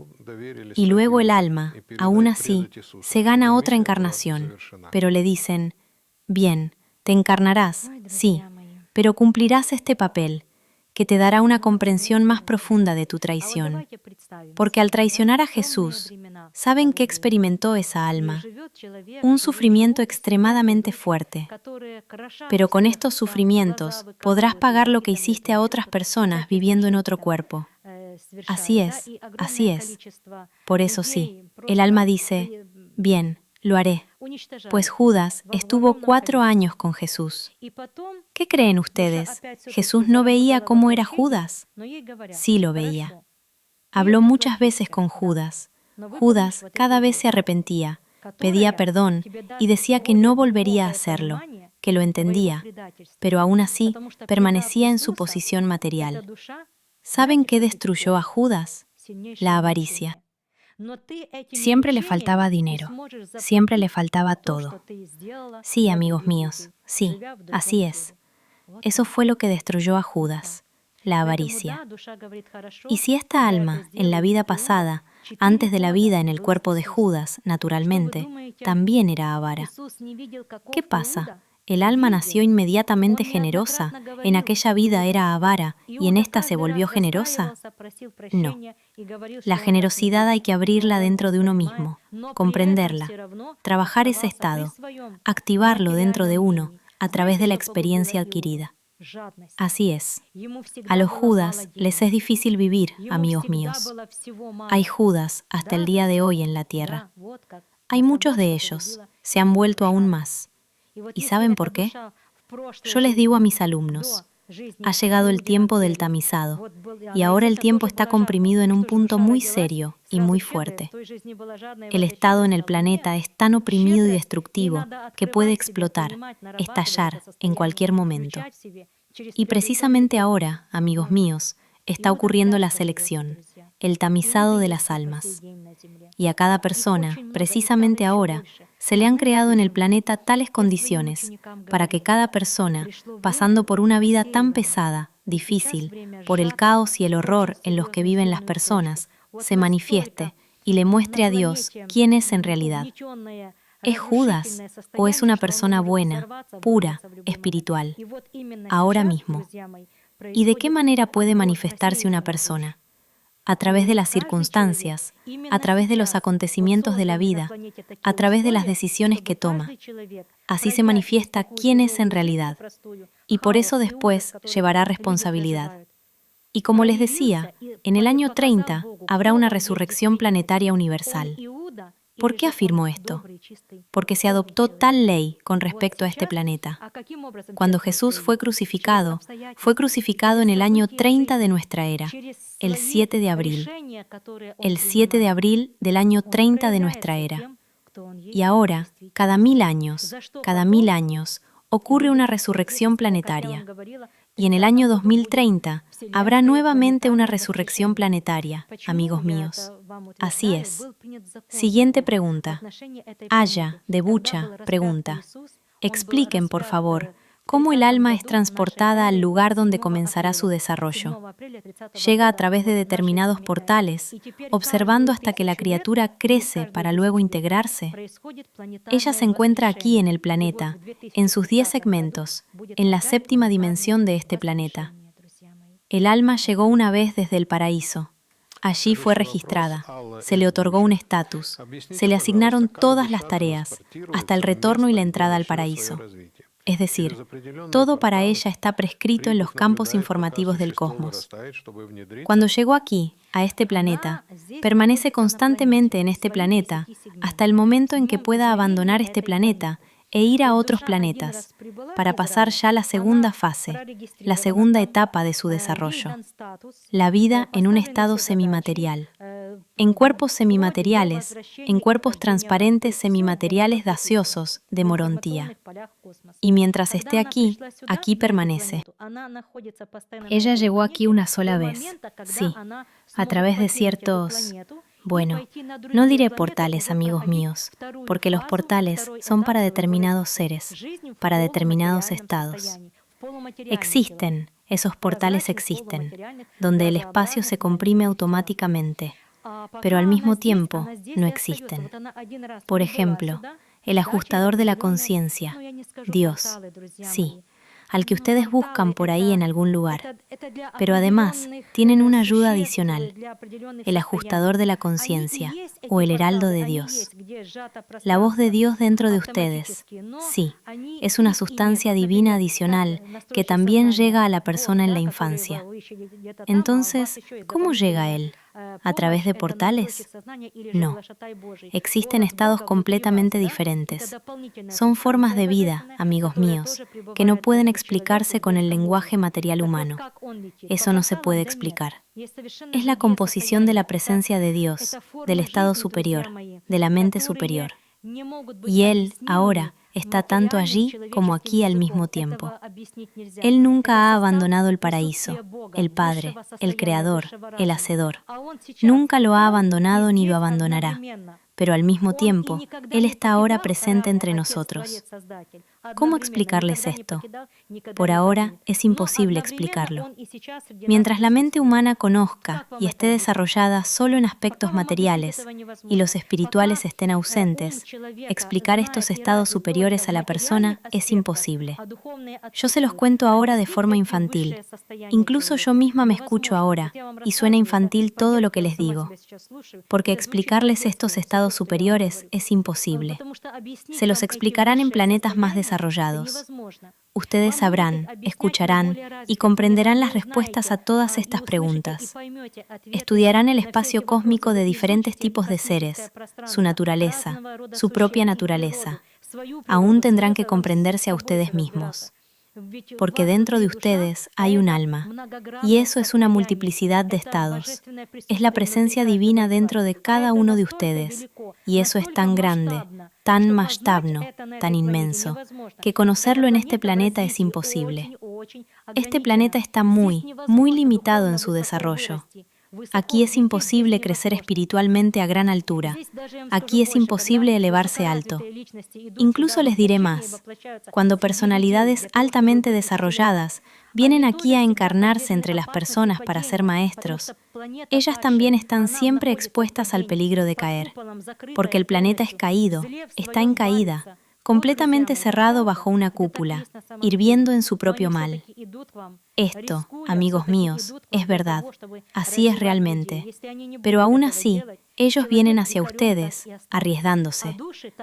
Y luego el alma, aún así, se gana otra encarnación, pero le dicen: bien, te encarnarás, sí, pero cumplirás este papel, que te dará una comprensión más profunda de tu traición. Porque al traicionar a Jesús, ¿saben qué experimentó esa alma? Un sufrimiento extremadamente fuerte. Pero con estos sufrimientos podrás pagar lo que hiciste a otras personas viviendo en otro cuerpo. Así es, así es. Por eso sí, el alma dice: bien, lo haré. Pues Judas estuvo 4 años con Jesús. ¿Qué creen ustedes? ¿Jesús no veía cómo era Judas? Sí lo veía. Habló muchas veces con Judas. Judas cada vez se arrepentía, pedía perdón y decía que no volvería a hacerlo, que lo entendía, pero aún así permanecía en su posición material. ¿Saben qué destruyó a Judas? La avaricia. Siempre le faltaba dinero, siempre le faltaba todo. Sí, amigos míos, sí, así es. Eso fue lo que destruyó a Judas, la avaricia. Y si esta alma, en la vida pasada, antes de la vida en el cuerpo de Judas, naturalmente, también era avara, ¿qué pasa? ¿El alma nació inmediatamente generosa, en aquella vida era avara y en esta se volvió generosa? No. La generosidad hay que abrirla dentro de uno mismo, comprenderla, trabajar ese estado, activarlo dentro de uno a través de la experiencia adquirida. Así es. A los Judas les es difícil vivir, amigos míos. Hay Judas hasta el día de hoy en la tierra. Hay muchos de ellos, se han vuelto aún más. ¿Y saben por qué? Yo les digo a mis alumnos, ha llegado el tiempo del tamizado, y ahora el tiempo está comprimido en un punto muy serio y muy fuerte. El estado en el planeta es tan oprimido y destructivo que puede explotar, estallar en cualquier momento. Y precisamente ahora, amigos míos, está ocurriendo la selección, el tamizado de las almas. Y a cada persona, precisamente ahora, se le han creado en el planeta tales condiciones para que cada persona, pasando por una vida tan pesada, difícil, por el caos y el horror en los que viven las personas, se manifieste y le muestre a Dios quién es en realidad. ¿Es Judas o es una persona buena, pura, espiritual? Ahora mismo. ¿Y de qué manera puede manifestarse una persona? A través de las circunstancias, a través de los acontecimientos de la vida, a través de las decisiones que toma. Así se manifiesta quién es en realidad, y por eso después llevará responsabilidad. Y como les decía, en el año 30 habrá una resurrección planetaria universal. ¿Por qué afirmo esto? Porque se adoptó tal ley con respecto a este planeta. Cuando Jesús fue crucificado en el año 30 de nuestra era, el 7 de abril. El 7 de abril del año 30 de nuestra era. Y ahora, cada 1000 años, ocurre una resurrección planetaria. Y en el año 2030 habrá nuevamente una resurrección planetaria, amigos míos. Así es. Siguiente pregunta. Aya, de Bucha, pregunta. Expliquen, por favor, cómo el alma es transportada al lugar donde comenzará su desarrollo. Llega a través de determinados portales, observando hasta que la criatura crece para luego integrarse. Ella se encuentra aquí en el planeta, en sus 10 segmentos, en la 7ª dimensión de este planeta. El alma llegó una vez desde el paraíso. Allí fue registrada, se le otorgó un estatus, se le asignaron todas las tareas, hasta el retorno y la entrada al paraíso. Es decir, todo para ella está prescrito en los campos informativos del cosmos. Cuando llegó aquí, a este planeta, permanece constantemente en este planeta hasta el momento en que pueda abandonar este planeta e ir a otros planetas, para pasar ya la segunda fase, la segunda etapa de su desarrollo, la vida en un estado semimaterial, en cuerpos semimateriales, en cuerpos transparentes semimateriales gaseosos de Morontía. Y mientras esté aquí, aquí permanece. Ella llegó aquí una sola vez, sí, a través de ciertos... Bueno, no diré portales, amigos míos, porque los portales son para determinados seres, para determinados estados. Existen, esos portales existen, donde el espacio se comprime automáticamente, pero al mismo tiempo no existen. Por ejemplo, el ajustador de la conciencia, Dios, sí, al que ustedes buscan por ahí en algún lugar, pero además tienen una ayuda adicional, el ajustador de la conciencia o el heraldo de Dios. La voz de Dios dentro de ustedes, sí, es una sustancia divina adicional que también llega a la persona en la infancia. Entonces, ¿cómo llega Él? ¿A través de portales? No. Existen estados completamente diferentes. Son formas de vida, amigos míos, que no pueden explicarse con el lenguaje material humano. Eso no se puede explicar. Es la composición de la presencia de Dios, del estado superior, de la mente superior. Y Él, ahora, está tanto allí como aquí al mismo tiempo. Él nunca ha abandonado el paraíso, el Padre, el Creador, el Hacedor. Nunca lo ha abandonado ni lo abandonará. Pero al mismo tiempo, Él está ahora presente entre nosotros. ¿Cómo explicarles esto? Por ahora es imposible explicarlo. Mientras la mente humana conozca y esté desarrollada solo en aspectos materiales y los espirituales estén ausentes, explicar estos estados superiores a la persona es imposible. Yo se los cuento ahora de forma infantil. Incluso yo misma me escucho ahora y suena infantil todo lo que les digo, porque explicarles estos estados superiores es imposible. Se los explicarán en planetas más desarrollados. Ustedes sabrán, escucharán y comprenderán las respuestas a todas estas preguntas. Estudiarán el espacio cósmico de diferentes tipos de seres, su naturaleza, su propia naturaleza. Aún tendrán que comprenderse a ustedes mismos. Porque dentro de ustedes hay un alma, y eso es una multiplicidad de estados. Es la presencia divina dentro de cada uno de ustedes, y eso es tan grande, tan mashtабно, tan inmenso, que conocerlo en este planeta es imposible. Este planeta está muy limitado en su desarrollo. Aquí es imposible crecer espiritualmente a gran altura. Aquí es imposible elevarse alto. Incluso les diré más. Cuando personalidades altamente desarrolladas vienen aquí a encarnarse entre las personas para ser maestros, ellas también están siempre expuestas al peligro de caer, porque el planeta es caído, está en caída, completamente cerrado bajo una cúpula, hirviendo en su propio mal. Esto, amigos míos, es verdad, así es realmente. Pero aún así, ellos vienen hacia ustedes, arriesgándose,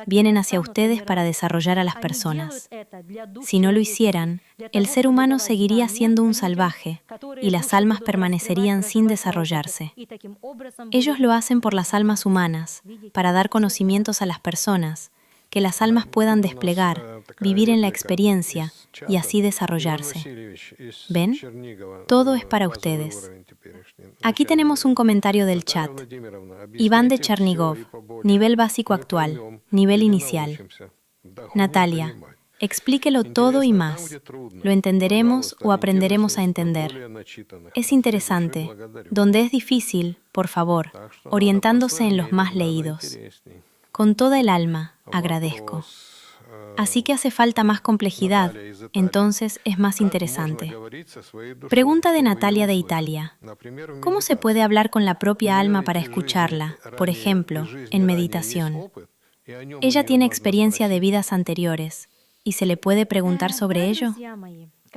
vienen hacia ustedes para desarrollar a las personas. Si no lo hicieran, el ser humano seguiría siendo un salvaje y las almas permanecerían sin desarrollarse. Ellos lo hacen por las almas humanas, para dar conocimientos a las personas, que las almas puedan desplegar, vivir en la experiencia y así desarrollarse. ¿Ven? Todo es para ustedes. Aquí tenemos un comentario del chat. Iván de Chernigov, nivel básico actual, nivel inicial. Natalia, explíquelo todo y más. Lo entenderemos o aprenderemos a entender. Es interesante. Donde es difícil, por favor, orientándose en los más leídos. Con toda el alma, agradezco. Así que hace falta más complejidad, entonces es más interesante. Pregunta de Natalia de Italia. ¿Cómo se puede hablar con la propia alma para escucharla, por ejemplo, en meditación? Ella tiene experiencia de vidas anteriores, ¿y se le puede preguntar sobre ello?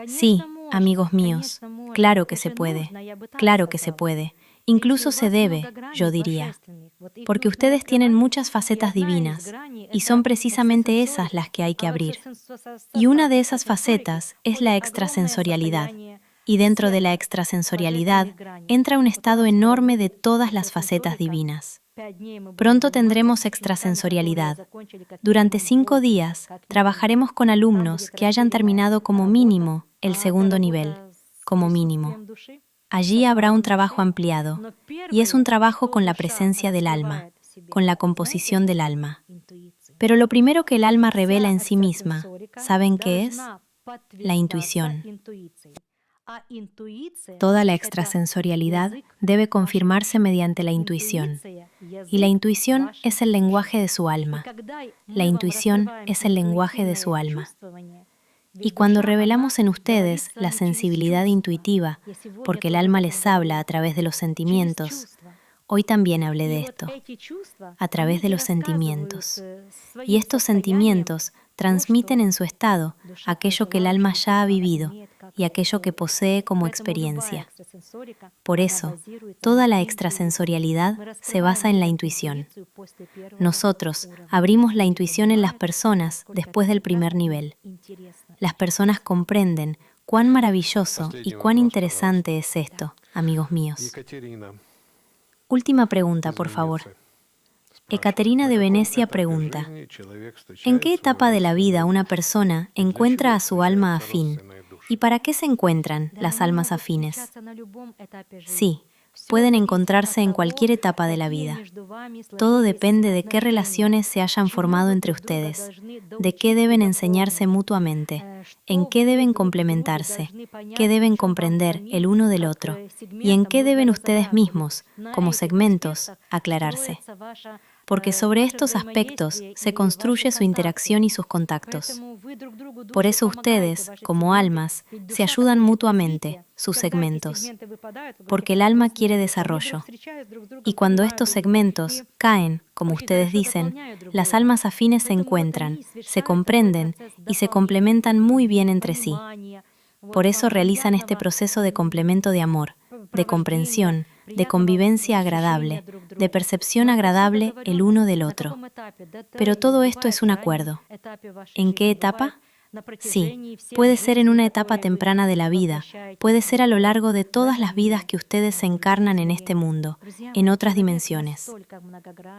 Sí, amigos míos, claro que se puede, claro que se puede. Incluso se debe, yo diría, porque ustedes tienen muchas facetas divinas y son precisamente esas las que hay que abrir. Y una de esas facetas es la extrasensorialidad. Y dentro de la extrasensorialidad entra un estado enorme de todas las facetas divinas. Pronto tendremos extrasensorialidad. Durante 5 días trabajaremos con alumnos que hayan terminado como mínimo el segundo nivel, como mínimo. Allí habrá un trabajo ampliado, y es un trabajo con la presencia del alma, con la composición del alma. Pero lo primero que el alma revela en sí misma, ¿saben qué es? La intuición. Toda la extrasensorialidad debe confirmarse mediante la intuición. Y la intuición es el lenguaje de su alma. La intuición es el lenguaje de su alma. Y cuando revelamos en ustedes la sensibilidad intuitiva, porque el alma les habla a través de los sentimientos, hoy también hablé de esto, a través de los sentimientos. Y estos sentimientos transmiten en su estado aquello que el alma ya ha vivido y aquello que posee como experiencia. Por eso, toda la extrasensorialidad se basa en la intuición. Nosotros abrimos la intuición en las personas después del primer nivel. Las personas comprenden cuán maravilloso y cuán interesante es esto, amigos míos. Última pregunta, por favor. Ekaterina de Venecia pregunta, ¿en qué etapa de la vida una persona encuentra a su alma afín? ¿Y para qué se encuentran las almas afines? Sí, pueden encontrarse en cualquier etapa de la vida. Todo depende de qué relaciones se hayan formado entre ustedes, de qué deben enseñarse mutuamente, en qué deben complementarse, qué deben comprender el uno del otro, y en qué deben ustedes mismos, como segmentos, aclararse. Porque sobre estos aspectos se construye su interacción y sus contactos. Por eso ustedes, como almas, se ayudan mutuamente, sus segmentos, porque el alma quiere desarrollo. Y cuando estos segmentos caen, como ustedes dicen, las almas afines se encuentran, se comprenden y se complementan muy bien entre sí. Por eso realizan este proceso de complemento de amor, de comprensión, de convivencia agradable, de percepción agradable el uno del otro. Pero todo esto es un acuerdo. ¿En qué etapa? Sí, puede ser en una etapa temprana de la vida, puede ser a lo largo de todas las vidas que ustedes se encarnan en este mundo, en otras dimensiones.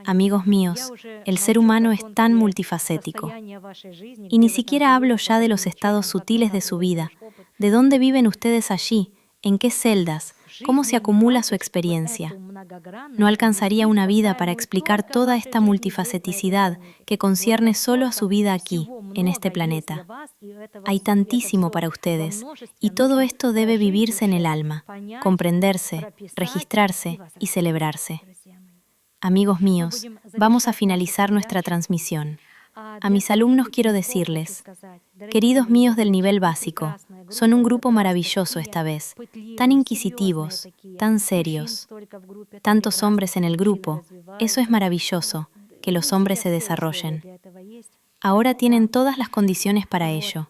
Amigos míos, el ser humano es tan multifacético. Y ni siquiera hablo ya de los estados sutiles de su vida. ¿De dónde viven ustedes allí? ¿En qué celdas? ¿Cómo se acumula su experiencia? No alcanzaría una vida para explicar toda esta multifaceticidad que concierne solo a su vida aquí, en este planeta. Hay tantísimo para ustedes, y todo esto debe vivirse en el alma, comprenderse, registrarse y celebrarse. Amigos míos, vamos a finalizar nuestra transmisión. A mis alumnos quiero decirles, queridos míos del nivel básico, son un grupo maravilloso esta vez, tan inquisitivos, tan serios, tantos hombres en el grupo, eso es maravilloso, que los hombres se desarrollen. Ahora tienen todas las condiciones para ello.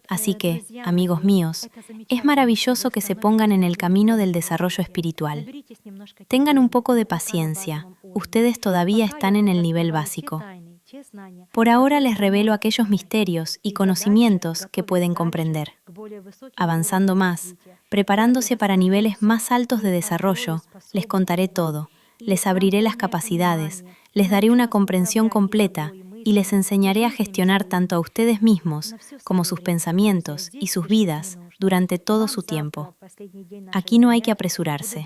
Así que, amigos míos, es maravilloso que se pongan en el camino del desarrollo espiritual. Tengan un poco de paciencia, ustedes todavía están en el nivel básico. Por ahora les revelo aquellos misterios y conocimientos que pueden comprender. Avanzando más, preparándose para niveles más altos de desarrollo, les contaré todo, les abriré las capacidades, les daré una comprensión completa y les enseñaré a gestionar tanto a ustedes mismos como sus pensamientos y sus vidas durante todo su tiempo. Aquí no hay que apresurarse.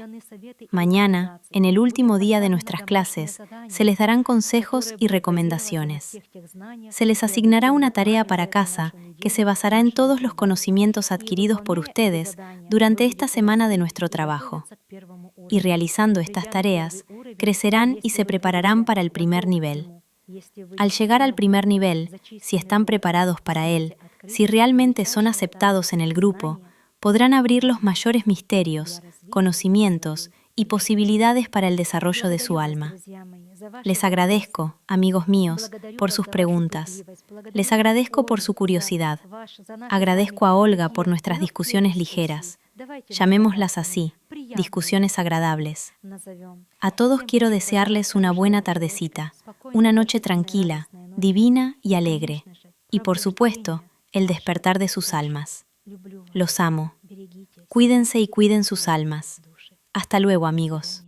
Mañana, en el último día de nuestras clases, se les darán consejos y recomendaciones. Se les asignará una tarea para casa que se basará en todos los conocimientos adquiridos por ustedes durante esta semana de nuestro trabajo. Y realizando estas tareas, crecerán y se prepararán para el primer nivel. Al llegar al primer nivel, si están preparados para él, si realmente son aceptados en el grupo, podrán abrir los mayores misterios, conocimientos y posibilidades para el desarrollo de su alma. Les agradezco, amigos míos, por sus preguntas. Les agradezco por su curiosidad. Agradezco a Olga por nuestras discusiones ligeras. Llamémoslas así, discusiones agradables. A todos quiero desearles una buena tardecita, una noche tranquila, divina y alegre. Y por supuesto, el despertar de sus almas. Los amo. Cuídense y cuiden sus almas. Hasta luego, amigos.